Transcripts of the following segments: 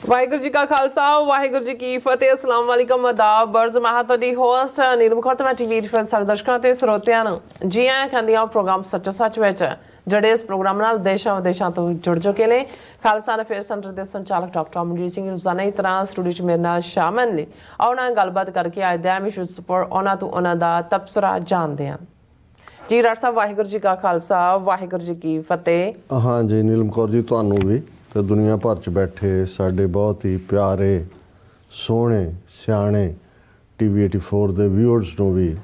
ਵਾਹਿਗੁਰੂ ਜੀ ਕਾ ਖਾਲਸਾ ਵਾਹਿਗੁਰੂ ਜੀ ਕੀ ਫਤਿਹ। ਅਸਲਾਮ ਵਾਲੇਕਮ ਆਦਾਬ ਬਰਜ਼ ਮੈਂ ਤੁਹਾਡੀ ਹੋਸਟ ਨੀਲਮ ਖੌਰ ਤੇ ਮੈਂ ਟੀਵੀ ਦੇ ਸਾਰੇ ਦਰਸ਼ਕਾਂ ਤੇ ਸਰੋਤਿਆਂ ਨੂੰ ਜੀ ਆਇਆਂ ਕਹਿੰਦੀ ਹਾਂ ਪ੍ਰੋਗਰਾਮ ਸੱਚੋ ਸੱਚ ਵਿੱਚ ਜਿਹੜੇ ਇਸ ਪ੍ਰੋਗਰਾਮ ਨਾਲ ਦੇਸ਼ਾਂ ਵਿਦੇਸ਼ਾਂ ਤੋਂ ਜੁੜ ਚੁੱਕੇ ਨੇ। ਖਾਲਸਾ ਅਫੇਅਰ ਸੈਂਟਰ ਦੇ ਸੰਚਾਲਕ ਡਾਕਟਰ ਅਮਨਜੀਤ ਸਿੰਘ ਰੋਜ਼ਾਨਾ ਹੀ ਤਰ੍ਹਾਂ ਸਟੂਡੀਓ 'ਚ ਮੇਰੇ ਨਾਲ ਸ਼ਾਮਲ ਨੇ। ਆਉਣਾ ਗੱਲਬਾਤ ਕਰਕੇ ਅੱਜ ਦਾ ਇਸ਼ੂ ਉੱਪਰ ਉਹਨਾਂ ਤੋਂ ਉਹਨਾਂ ਦਾ ਤਬਸਰਾ ਜਾਣਦੇ ਹਾਂ। ਜੀ ਡਾਕਟਰ ਸਾਹਿਬ ਵਾਹਿਗੁਰੂ ਜੀ ਕਾ ਖਾਲਸਾ ਵਾਹਿਗੁਰੂ ਜੀ ਕੀ ਫਤਿਹ। ਹਾਂ ਜੀ ਨੀਲਮ ਕੌਰ ਜੀ, ਤੁਹਾਨੂੰ ਵੀ ਤੇ ਦੁਨੀਆ ਭਰ 'ਚ ਬੈਠੇ ਸਾਡੇ ਬਹੁਤ ਹੀ ਪਿਆਰੇ ਸੋਹਣੇ ਸਿਆਣੇ ਟੀਵੀ 84 ਦੇ ਵਿਊਅਰਸ ਨੂੰ ਵੀ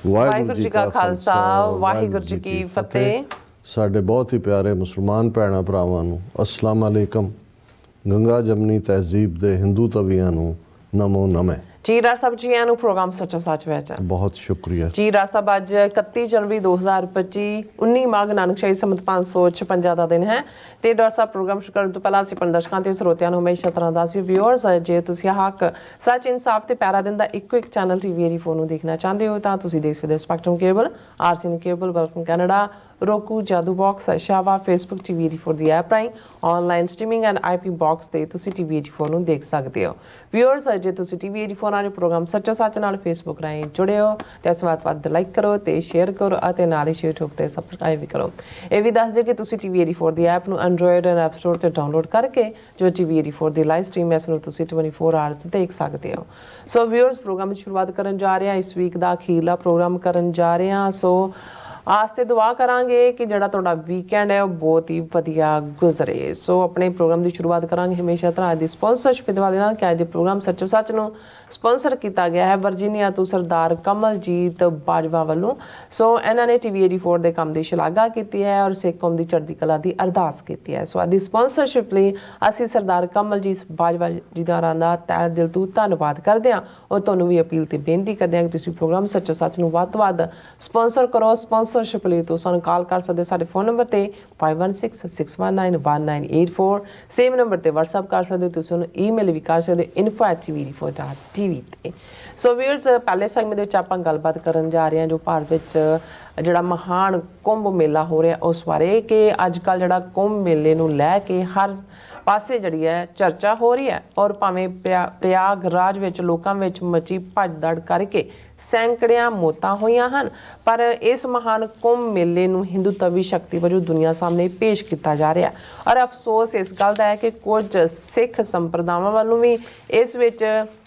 ਵਾਹਿਗੁਰੂ ਜੀ ਕਾ ਖਾਲਸਾ ਵਾਹਿਗੁਰੂ ਜੀ ਕੀ ਫਤਿਹ। ਸਾਡੇ ਬਹੁਤ ਹੀ ਪਿਆਰੇ ਮੁਸਲਮਾਨ ਭੈਣਾਂ ਭਰਾਵਾਂ ਨੂੰ ਅਸਲਾਮ ਅਲੈਕਮ। ਗੰਗਾ ਜਮਨੀ ਤਹਿਜ਼ੀਬ ਦੇ ਹਿੰਦੂ ਤਵੀਆਂ ਨੂੰ ਨਮੋ ਨਮੇ। ਜੀ ਡਾਕਟਰ ਸਾਹਿਬ ਜੀ ਨੂੰ ਪ੍ਰੋਗਰਾਮ ਸੱਚੋ ਸੱਚ ਵਿੱਚ ਬਹੁਤ ਸ਼ੁਕਰੀਆ ਜੀ ਡਾਕਟਰ ਸਾਹਿਬ। ਅੱਜ 31 ਜਨਵਰੀ 2025 19 ਮਾਘ ਨਾਨਕਸ਼ਾਹੀ ਸੰਮਤ 556 ਦਾ ਦਿਨ ਹੈ ਤੇ ਡਾਕਟਰ ਸਾਹਿਬ ਪ੍ਰੋਗਰਾਮ ਸ਼ੁਰੂ ਕਰਨ ਤੋਂ ਪਹਿਲਾਂ ਅਸੀਂ ਆਪਣੇ ਦਰਸ਼ਕਾਂ ਤੇ ਸਰੋਤਿਆਂ ਨੂੰ ਹਮੇਸ਼ਾ ਤਰ੍ਹਾਂ ਦਾ ਸੀ ਵਿਊਅਰਸ, ਜੇ ਤੁਸੀਂ ਹੱਕ ਸੱਚ ਇਨਸਾਫ ਤੇ ਪੈਰਾ ਦਿਨ ਦਾ ਇੱਕੋ ਇੱਕ ਚੈਨਲ ਟੀਵੀ 84 ਨੂੰ ਦੇਖਣਾ ਚਾਹੁੰਦੇ ਹੋ ਤਾਂ ਤੁਸੀਂ ਦੇਖ ਸਕਦੇ ਹੋ spectrum cable, RCN cable, welcome Canada, roku, Jadoo box, ਸ਼ਾਵਾ, ਫੇਸਬੁੱਕ ਟੀਵੀ 84 ਦੀ ਐਪ ਰਾਹੀਂ online streaming and IP box ਤੇ ਤੁਸੀਂ ਟੀਵੀ 84 ਨੂੰ ਦੇਖ ਸਕਦੇ ਹੋ। ਵਿਊਅਰਸ, ਜੇ ਤੁਸੀਂ ਟੀਵੀ 84 ਵਾਲੇ ਪ੍ਰੋਗਰਾਮ ਸੱਚੋ ਸੱਚ ਨਾਲ ਫੇਸਬੁੱਕ ਰਾਹੀਂ ਜੁੜੇ ਹੋ ਤੇ ਇਸ ਵਾਰ ਵੱਧ ਲਾਈਕ ਕਰੋ ਤੇ ਸ਼ੇਅਰ ਕਰੋ ਅਤੇ ਨਾਲ ਹੀ YouTube ਤੇ ਸਬਸਕ੍ਰਾਈਬ ਵੀ ਕਰੋ। ਇਹ ਵੀ ਦੱਸ ਦਿਓ ਕਿ ਤੁਸੀਂ ਟੀਵੀ 84 ਦੀ ਐਪ ਨੂੰ ਐਂਡਰੋਇਡ ਐਂਡ ਐਪ ਸਟੋਰ ਤੇ ਡਾਊਨਲੋਡ ਕਰਕੇ ਜੋ ਟੀਵੀ 84 ਦੀ ਲਾਈਵ ਸਟ੍ਰੀਮ ਹੈ ਇਸ ਨੂੰ ਤੁਸੀਂ 24 ਆਵਰਸ ਦੇਖ ਸਕਦੇ ਹੋ। ਸੋ ਵਿਊਅਰਸ, ਪ੍ਰੋਗਰਾਮ ਦੀ ਸ਼ੁਰੂਆਤ ਕਰਨ ਜਾ ਰਹੇ ਹਾਂ। ਇਸ ਵੀਕ ਦਾ ਅਖੀਰਲਾ ਪ੍ਰੋਗਰਾਮ ਕਰਨ ਜਾ ਰਹੇ ਹਾਂ। ਸੋ ਆਸ ਤੇ ਦੁਆ ਕਰਾਂਗੇ ਕਿ ਜਿਹੜਾ ਤੁਹਾਡਾ ਵੀਕਐਂਡ ਹੈ ਉਹ ਬਹੁਤ ਹੀ ਵਧੀਆ ਗੁਜ਼ਰੇ। ਸੋ ਆਪਣੇ ਪ੍ਰੋਗਰਾਮ ਦੀ ਸ਼ੁਰੂਆਤ ਕਰਾਂਗੇ ਹਮੇਸ਼ਾ ਤਰ੍ਹਾਂ ਦੀ ਸਪਾਂਸਰਸ਼ਿਪ ਦੇ ਨਾਲ ਕਿ ਅੱਜ ਦੇ ਪ੍ਰੋਗਰਾਮ ਸੱਚੋ ਸੱਚ ਨੂੰ ਸਪਾਂਸਰ ਕੀਤਾ ਗਿਆ ਹੈ ਵਰਜੀਨੀਆ ਤੋਂ ਸਰਦਾਰ ਕਮਲਜੀਤ ਬਾਜਵਾ ਵੱਲੋਂ। ਸੋ ਇਹਨਾਂ ਨੇ ਟੀਵੀ 84 ਦੇ ਕੰਮ ਦੀ ਸ਼ਲਾਘਾ ਕੀਤੀ ਹੈ ਔਰ ਸਿੱਖ ਕੌਮ ਦੀ ਚੜ੍ਹਦੀ ਕਲਾ ਦੀ ਅਰਦਾਸ ਕੀਤੀ ਹੈ। ਸੋ ਅੱਜ ਦੀ ਸਪਾਂਸਰਸ਼ਿਪ ਲਈ ਅਸੀਂ ਸਰਦਾਰ ਕਮਲਜੀਤ ਬਾਜਵਾ ਜੀ ਦਾ ਤਹਿ ਦਿਲ ਤੋਂ ਧੰਨਵਾਦ ਕਰਦੇ ਹਾਂ ਔਰ ਤੁਹਾਨੂੰ ਵੀ ਅਪੀਲ ਤੇ ਬੇਨਤੀ ਕਰਦੇ ਹਾਂ ਕਿ ਤੁਸੀਂ ਪ੍ਰੋਗਰਾਮ ਸੱਚੋ ਸੱਚ ਨੂੰ ਵੱਧ ਤੋਂ ਵੱਧ ਸਪਾਂਸਰ ਕਰੋ। ਸਪਾਂਸਰਸ਼ਿਪ ਲਈ ਤੁਸੀਂ ਸਾਨੂੰ ਕਾਲ ਕਰ ਸਕਦੇ ਹੋ ਸਾਡੇ ਫੋਨ ਨੰਬਰ ਤੇ 5166191984। ਸੇਮ ਨੰਬਰ ਤੇ WhatsApp ਕਰ ਸਕਦੇ ਹੋ। ਤੁਸੀਂ ਉਹਨੂੰ ਈਮੇਲ ਵੀ ਕਰ ਸਕਦੇ ਹੋ info@tv84.tv ਤੇ। ਸੋ ਵੀਅਰਸ, ਪਹਿਲੇ ਸੈਗਮੈਂਟ ਦੇ ਵਿੱਚ ਆਪਾਂ ਗੱਲਬਾਤ ਕਰਨ ਜਾ ਰਹੇ ਹਾਂ ਜੋ ਭਾਰਤ ਵਿੱਚ ਜਿਹੜਾ ਮਹਾਨ ਕੁੰਭ ਮੇਲਾ ਹੋ ਰਿਹਾ ਉਸ ਬਾਰੇ ਕਿ ਅੱਜ ਕੱਲ੍ਹ ਜਿਹੜਾ ਕੁੰਭ ਮੇਲੇ ਨੂੰ ਲੈ ਕੇ ਹਰ ਪਾਸੇ ਜਿਹੜੀ ਹੈ ਚਰਚਾ ਹੋ ਰਹੀ ਹੈ ਔਰ ਭਾਵੇਂ ਪ੍ਰਯਾਗਰਾਜ ਵਿੱਚ ਲੋਕਾਂ ਵਿੱਚ ਮਚੀ ਭੱਜ ਦੜ ਕਰਕੇ ਸੈਂਕੜਿਆਂ ਮੌਤਾਂ ਹੋਈਆਂ ਹਨ, ਪਰ ਇਸ ਮਹਾਨ ਕੁੰਭ ਮੇਲੇ ਨੂੰ ਹਿੰਦੂ ਤਵੀ ਸ਼ਕਤੀ ਵਜੋਂ ਦੁਨੀਆ ਸਾਹਮਣੇ ਪੇਸ਼ ਕੀਤਾ ਜਾ ਰਿਹਾ ਔਰ ਅਫਸੋਸ ਇਸ ਗੱਲ ਦਾ ਹੈ ਕਿ ਕੁਝ ਸਿੱਖ ਸੰਪਰਦਾਵਾਂ ਵੱਲੋਂ ਵੀ ਇਸ ਵਿੱਚ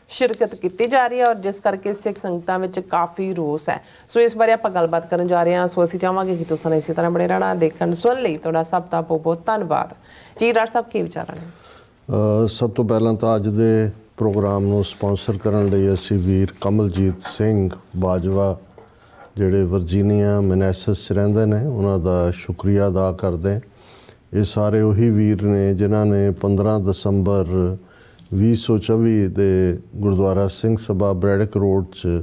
ਸ਼ਿਰਕਤ ਕੀਤੀ ਜਾ ਰਹੀ ਹੈ ਔਰ ਜਿਸ ਕਰਕੇ ਸਿੱਖ ਸੰਗਤਾਂ ਵਿੱਚ ਕਾਫੀ ਰੋਸ ਹੈ। ਸੋ ਇਸ ਬਾਰੇ ਆਪਾਂ ਗੱਲਬਾਤ ਕਰਨ ਜਾ ਰਹੇ ਹਾਂ। ਸੋ ਅਸੀਂ ਚਾਹਾਂਗੇ ਕਿ ਤੁਸੀਂ ਇਸੇ ਤਰ੍ਹਾਂ ਬਣੇ ਰਹਿਣਾ। ਦੇਖਣ ਸੁਣ ਲਈ ਤੁਹਾਡਾ ਸਭ ਦਾ ਬਹੁਤ ਬਹੁਤ ਧੰਨਵਾਦ। ਜੀ ਡਾਕਟਰ ਸਾਹਿਬ, ਕੀ ਵਿਚਾਰ ਨੇ? ਸਭ ਤੋਂ ਪਹਿਲਾਂ ਤਾਂ ਅੱਜ ਦੇ ਪ੍ਰੋਗਰਾਮ ਨੂੰ ਸਪਾਂਸਰ ਕਰਨ ਲਈ ਅਸੀਂ ਵੀਰ ਕਮਲਜੀਤ ਸਿੰਘ ਬਾਜਵਾ ਜਿਹੜੇ ਵਰਜੀਨੀਆ ਮੈਨੇਸਸ 'ਚ ਰਹਿੰਦੇ ਨੇ ਉਹਨਾਂ ਦਾ ਸ਼ੁਕਰੀਆ ਅਦਾ ਕਰਦੇ। ਇਹ ਸਾਰੇ ਉਹੀ ਵੀਰ ਨੇ ਜਿਨ੍ਹਾਂ ਨੇ 15 ਦਸੰਬਰ 2024 ਦੇ ਗੁਰਦੁਆਰਾ ਸਿੰਘ ਸਭਾ ਬ੍ਰੈਡਿਕ ਰੋਡ 'ਚ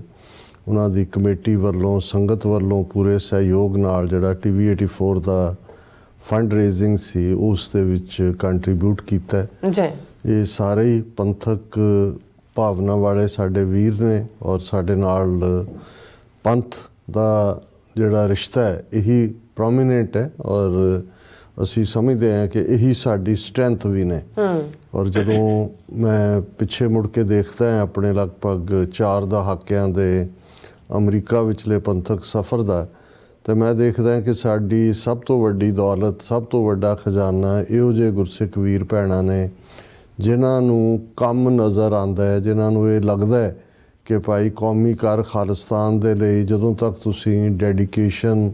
ਉਹਨਾਂ ਦੀ ਕਮੇਟੀ ਵੱਲੋਂ ਸੰਗਤ ਵੱਲੋਂ ਪੂਰੇ ਸਹਿਯੋਗ ਨਾਲ ਜਿਹੜਾ ਟੀਵੀ 84 ਦਾ ਫੰਡ ਰੇਜ਼ਿੰਗ ਸੀ ਉਸ ਦੇ ਵਿੱਚ ਕੰਟਰੀਬਿਊਟ ਕੀਤਾ ਜੀ। ਇਹ ਸਾਰੇ ਹੀ ਪੰਥਕ ਭਾਵਨਾ ਵਾਲੇ ਸਾਡੇ ਵੀਰ ਨੇ ਔਰ ਸਾਡੇ ਨਾਲ ਪੰਥ ਦਾ ਜਿਹੜਾ ਰਿਸ਼ਤਾ ਹੈ ਇਹੀ ਪ੍ਰੋਮੀਨੈਂਟ ਹੈ ਔਰ ਅਸੀਂ ਸਮਝਦੇ ਹਾਂ ਕਿ ਇਹੀ ਸਾਡੀ ਸਟਰੈਂਥ ਵੀ ਨੇ। ਔਰ ਜਦੋਂ ਮੈਂ ਪਿੱਛੇ ਮੁੜ ਕੇ ਦੇਖਦਾ ਹਾਂ ਆਪਣੇ ਲਗਭਗ 4 ਦਹਾਕਿਆਂ ਦੇ ਅਮਰੀਕਾ ਵਿਚਲੇ ਪੰਥਕ ਸਫ਼ਰ ਦਾ, ਤੇ ਮੈਂ ਦੇਖਦਾ ਹਾਂ ਕਿ ਸਾਡੀ ਸਭ ਤੋਂ ਵੱਡੀ ਦੌਲਤ, ਸਭ ਤੋਂ ਵੱਡਾ ਖਜ਼ਾਨਾ ਇਹੋ ਜਿਹੇ ਗੁਰਸਿੱਖ ਵੀਰ ਭੈਣਾਂ ਨੇ ਜਿਨ੍ਹਾਂ ਨੂੰ ਕੰਮ ਨਜ਼ਰ ਆਉਂਦਾ ਹੈ, ਜਿਨ੍ਹਾਂ ਨੂੰ ਇਹ ਲੱਗਦਾ ਹੈ ਕਿ ਭਾਈ ਕੌਮੀ ਕਰ ਖਾਲਿਸਤਾਨ ਦੇ ਲਈ ਜਦੋਂ ਤੱਕ ਤੁਸੀਂ ਡੈਡੀਕੇਸ਼ਨ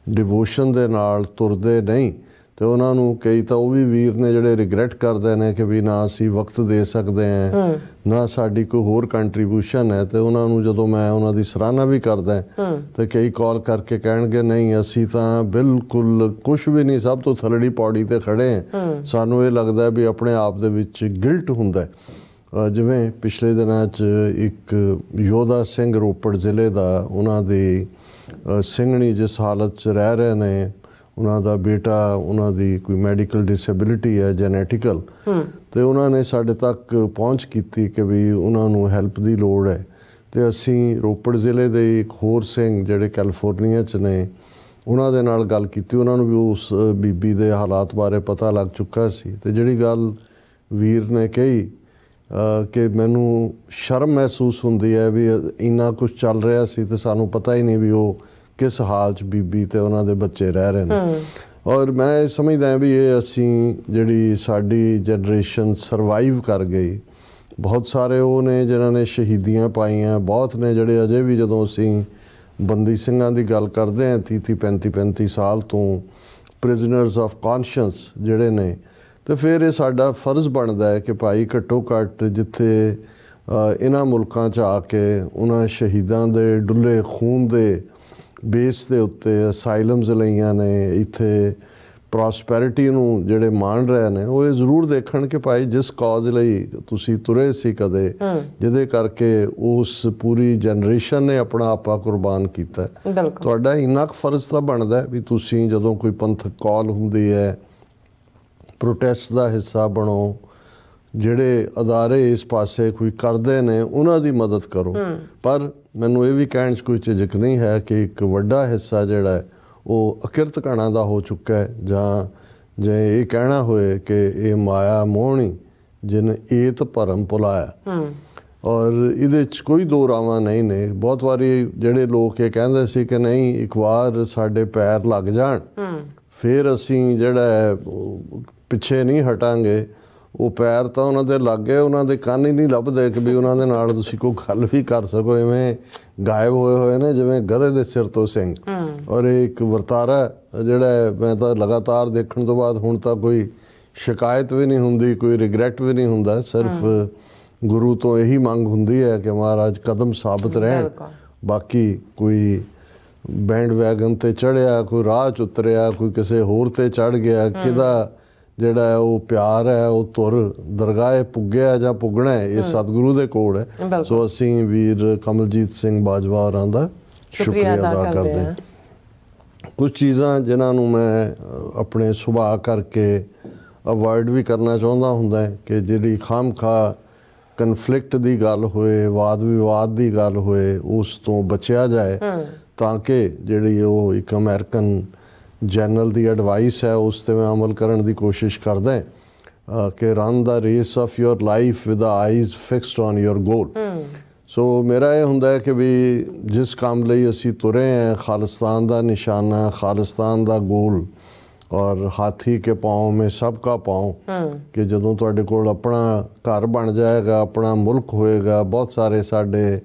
ਡਿਵੋਸ਼ਨ ਦੇ ਨਾਲ ਤੁਰਦੇ ਨਹੀਂ ਤੇ ਉਹਨਾਂ ਨੂੰ ਕਈ ਤਾਂ ਉਹ ਵੀ ਵੀਰ ਨੇ ਜਿਹੜੇ ਰਿਗਰੈਟ ਕਰਦੇ ਨੇ ਕਿ ਵੀ ਨਾ ਅਸੀਂ ਵਕਤ ਦੇ ਸਕਦੇ ਹਾਂ, ਨਾ ਸਾਡੀ ਕੋਈ ਹੋਰ ਕੰਟਰੀਬਿਊਸ਼ਨ ਹੈ। ਤੇ ਉਹਨਾਂ ਨੂੰ ਜਦੋਂ ਮੈਂ ਉਹਨਾਂ ਦੀ ਸਰਾਹਨਾ ਵੀ ਕਰਦਾ ਤੇ ਕਈ ਕਾਲ ਕਰਕੇ ਕਹਿਣਗੇ ਨਹੀਂ ਅਸੀਂ ਤਾਂ ਬਿਲਕੁਲ ਕੁਛ ਵੀ ਨਹੀਂ, ਸਭ ਤੋਂ ਥੱਲੜੀ ਪੌੜੀ ਤੇ ਖੜੇ ਹਾਂ। ਸਾਨੂੰ ਇਹ ਲੱਗਦਾ ਵੀ ਆਪਣੇ ਆਪ ਦੇ ਵਿੱਚ ਗਿਲਟ ਹੁੰਦਾ। ਜਿਵੇਂ ਪਿਛਲੇ ਦਿਨਾਂ 'ਚ ਇੱਕ ਯੋਧਾ ਸਿੰਘ ਰੋਪੜ ਜ਼ਿਲ੍ਹੇ ਦਾ, ਉਹਨਾਂ ਦੀ ਸਿੰਘਣੀ ਜਿਸ ਹਾਲਤ 'ਚ ਰਹਿ ਰਹੇ ਨੇ, ਉਹਨਾਂ ਦਾ ਬੇਟਾ, ਉਹਨਾਂ ਦੀ ਕੋਈ ਮੈਡੀਕਲ ਡਿਸੇਬਿਲਿਟੀ ਹੈ ਜੈਨੇਟਿਕਲ, ਤੇ ਉਹਨਾਂ ਨੇ ਸਾਡੇ ਤੱਕ ਪਹੁੰਚ ਕੀਤੀ ਕਿ ਵੀ ਉਹਨਾਂ ਨੂੰ ਹੈਲਪ ਦੀ ਲੋੜ ਹੈ। ਤੇ ਅਸੀਂ ਰੋਪੜ ਜ਼ਿਲ੍ਹੇ ਦੇ ਇੱਕ ਹੋਰ ਸਿੰਘ ਜਿਹੜੇ ਕੈਲੀਫੋਰਨੀਆ 'ਚ ਨੇ ਉਹਨਾਂ ਦੇ ਨਾਲ ਗੱਲ ਕੀਤੀ। ਉਹਨਾਂ ਨੂੰ ਵੀ ਉਸ ਬੀਬੀ ਦੇ ਹਾਲਾਤ ਬਾਰੇ ਪਤਾ ਲੱਗ ਚੁੱਕਾ ਸੀ। ਤੇ ਜਿਹੜੀ ਗੱਲ ਵੀਰ ਨੇ ਕਹੀ ਕਿ ਮੈਨੂੰ ਸ਼ਰਮ ਮਹਿਸੂਸ ਹੁੰਦੀ ਹੈ ਵੀ ਇੰਨਾ ਕੁਝ ਚੱਲ ਰਿਹਾ ਸੀ ਤੇ ਸਾਨੂੰ ਪਤਾ ਹੀ ਨਹੀਂ ਵੀ ਉਹ ਕਿਸ ਹਾਲ 'ਚ ਬੀਬੀ ਤੇ ਉਹਨਾਂ ਦੇ ਬੱਚੇ ਰਹਿ ਰਹੇ ਨੇ। ਔਰ ਮੈਂ ਇਹ ਸਮਝਦਾ ਵੀ ਇਹ ਅਸੀਂ ਜਿਹੜੀ ਸਾਡੀ ਜਨਰੇਸ਼ਨ ਸਰਵਾਈਵ ਕਰ ਗਈ। ਬਹੁਤ ਸਾਰੇ ਉਹ ਨੇ ਜਿਨ੍ਹਾਂ ਨੇ ਸ਼ਹੀਦੀਆਂ ਪਾਈਆਂ, ਬਹੁਤ ਨੇ ਜਿਹੜੇ ਅਜੇ ਵੀ ਜਦੋਂ ਅਸੀਂ ਬੰਦੀ ਸਿੰਘਾਂ ਦੀ ਗੱਲ ਕਰਦੇ ਹਾਂ 30-35 ਸਾਲ ਤੋਂ ਪ੍ਰਿਜ਼ਨਰਸ ਆਫ ਕੌਨਸ਼ੀਅੰਸ ਜਿਹੜੇ ਨੇ, ਤੇ ਫਿਰ ਇਹ ਸਾਡਾ ਫਰਜ਼ ਬਣਦਾ ਹੈ ਕਿ ਭਾਈ ਘੱਟੋ ਘੱਟ ਜਿੱਥੇ ਇਹਨਾਂ ਮੁਲਕਾਂ 'ਚ ਆ ਕੇ ਉਹਨਾਂ ਸ਼ਹੀਦਾਂ ਦੇ ਡੁੱਲੇ ਖੂਨ ਦੇ ਬੇਸ ਦੇ ਉੱਤੇ ਅਸਾਈਲਮਸ ਲਈਆਂ ਨੇ, ਇੱਥੇ ਪ੍ਰੋਸਪੈਰਿਟੀ ਨੂੰ ਜਿਹੜੇ ਮਾਣ ਰਹੇ ਨੇ, ਉਹ ਇਹ ਜ਼ਰੂਰ ਦੇਖਣ ਕਿ ਭਾਈ ਜਿਸ ਕਾਜ਼ ਲਈ ਤੁਸੀਂ ਤੁਰੇ ਸੀ ਕਦੇ, ਜਿਹਦੇ ਕਰਕੇ ਉਸ ਪੂਰੀ ਜਨਰੇਸ਼ਨ ਨੇ ਆਪਣਾ ਆਪਾ ਕੁਰਬਾਨ ਕੀਤਾ, ਤੁਹਾਡਾ ਇੰਨਾ ਕੁ ਫਰਜ਼ ਤਾਂ ਬਣਦਾ ਵੀ ਤੁਸੀਂ ਜਦੋਂ ਕੋਈ ਪੰਥਕ ਕਾਲ ਹੁੰਦੀ ਹੈ ਪ੍ਰੋਟੈਸਟ ਦਾ ਹਿੱਸਾ ਬਣੋ। ਜਿਹੜੇ ਅਦਾਰੇ ਇਸ ਪਾਸੇ ਕੋਈ ਕਰਦੇ ਨੇ ਉਹਨਾਂ ਦੀ ਮਦਦ ਕਰੋ। ਪਰ ਮੈਨੂੰ ਇਹ ਵੀ ਕਹਿਣ 'ਚ ਕੋਈ ਝਿਜਕ ਨਹੀਂ ਹੈ ਕਿ ਇੱਕ ਵੱਡਾ ਹਿੱਸਾ ਜਿਹੜਾ ਹੈ ਉਹ ਅਕਿਰਤ ਘਣਾ ਦਾ ਹੋ ਚੁੱਕਾ ਹੈ, ਜਾਂ ਜੇ ਇਹ ਕਹਿਣਾ ਹੋਏ ਕਿ ਇਹ ਮਾਇਆ ਮੋਹਣੀ ਜਿਨ ਏਤ ਭਰਮ ਭੁਲਾਇਆ। ਔਰ ਇਹਦੇ 'ਚ ਕੋਈ ਦੋ ਰਾਵਾਂ ਨਹੀਂ ਨੇ। ਬਹੁਤ ਵਾਰੀ ਜਿਹੜੇ ਲੋਕ ਇਹ ਕਹਿੰਦੇ ਸੀ ਕਿ ਨਹੀਂ ਇੱਕ ਵਾਰ ਸਾਡੇ ਪੈਰ ਲੱਗ ਜਾਣ ਫਿਰ ਅਸੀਂ ਜਿਹੜਾ ਹੈ ਪਿੱਛੇ ਨਹੀਂ ਹਟਾਂਗੇ, ਉਹ ਪੈਰ ਤਾਂ ਉਹਨਾਂ ਦੇ ਲੱਗ ਗਏ, ਉਹਨਾਂ ਦੇ ਕੰਨ ਹੀ ਨਹੀਂ ਲੱਭਦੇ ਕਿ ਵੀ ਉਹਨਾਂ ਦੇ ਨਾਲ ਤੁਸੀਂ ਕੋਈ ਗੱਲ ਵੀ ਕਰ ਸਕੋ। ਇਵੇਂ ਗਾਇਬ ਹੋਏ ਨੇ ਜਿਵੇਂ ਗਧੇ ਦੇ ਸਿਰ ਤੋਂ ਸਿੰਘ। ਔਰ ਇਹ ਇੱਕ ਵਰਤਾਰਾ ਜਿਹੜਾ ਮੈਂ ਤਾਂ ਲਗਾਤਾਰ ਦੇਖਣ ਤੋਂ ਬਾਅਦ ਹੁਣ ਤਾਂ ਕੋਈ ਸ਼ਿਕਾਇਤ ਵੀ ਨਹੀਂ ਹੁੰਦੀ, ਕੋਈ ਰਿਗਰੈਟ ਵੀ ਨਹੀਂ ਹੁੰਦਾ। ਸਿਰਫ ਗੁਰੂ ਤੋਂ ਇਹੀ ਮੰਗ ਹੁੰਦੀ ਹੈ ਕਿ ਮਹਾਰਾਜ ਕਦਮ ਸਾਬਤ ਰਹਿਣ। ਬਾਕੀ ਕੋਈ ਬੈਂਡ ਵੈਗਨ ਤੇ ਚੜ੍ਹਿਆ, ਕੋਈ ਰਾਹ 'ਚ ਉਤਰਿਆ, ਕੋਈ ਕਿਸੇ ਹੋਰ ਤੇ ਚੜ੍ਹ ਗਿਆ, ਕਿਹਦਾ ਜਿਹੜਾ ਉਹ ਪਿਆਰ ਹੈ ਉਹ ਧੁਰ ਦਰਗਾਹ ਪੁੱਗਿਆ ਜਾਂ ਪੁੱਗਣਾ ਹੈ, ਇਹ ਸਤਿਗੁਰੂ ਦੇ ਕੋਲ ਹੈ। ਸੋ ਅਸੀਂ ਵੀਰ ਕਮਲਜੀਤ ਸਿੰਘ ਬਾਜਵਾ ਹੋਰਾਂ ਦਾ ਸ਼ੁਕਰੀਆ ਅਦਾ ਕਰਦੇ ਹਾਂ। ਕੁਝ ਚੀਜ਼ਾਂ ਜਿਨ੍ਹਾਂ ਨੂੰ ਮੈਂ ਆਪਣੇ ਸੁਭਾਅ ਕਰਕੇ ਅਵੋਇਡ ਵੀ ਕਰਨਾ ਚਾਹੁੰਦਾ ਹੁੰਦਾ ਹੈ ਕਿ ਜਿਹੜੀ ਖਾਮਖਾ ਕਨਫਲਿਕਟ ਦੀ ਗੱਲ ਹੋਏ, ਵਾਦ ਵਿਵਾਦ ਦੀ ਗੱਲ ਹੋਏ, ਉਸ ਤੋਂ ਬਚਿਆ ਜਾਏ, ਤਾਂ ਕਿ ਜਿਹੜੀ ਉਹ ਇੱਕ ਅਮਰੀਕਨ ਜਨਰਲ ਦੀ ਐਡਵਾਈਸ ਹੈ ਉਸ 'ਤੇ ਮੈਂ ਅਮਲ ਕਰਨ ਦੀ ਕੋਸ਼ਿਸ਼ ਕਰਦਾ ਕਿ run the race of your life with eyes fixed on your goal. So ਮੇਰਾ ਇਹ ਹੁੰਦਾ ਹੈ ਕਿ ਵੀ ਜਿਸ ਕੰਮ ਲਈ ਅਸੀਂ ਤੁਰੇ ਹਾਂ, ਖਾਲਿਸਤਾਨ ਦਾ ਨਿਸ਼ਾਨਾ, ਖਾਲਿਸਤਾਨ ਦਾ ਗੋਲ, ਔਰ ਹਾਥੀ ਕੇ ਪਾँव में सबका पाँव, ਕਿ ਜਦੋਂ ਤੁਹਾਡੇ ਕੋਲ ਆਪਣਾ ਘਰ ਬਣ ਜਾਏਗਾ, ਆਪਣਾ ਮੁਲਕ ਹੋਏਗਾ, ਬਹੁਤ ਸਾਰੇ ਸਾਡੇ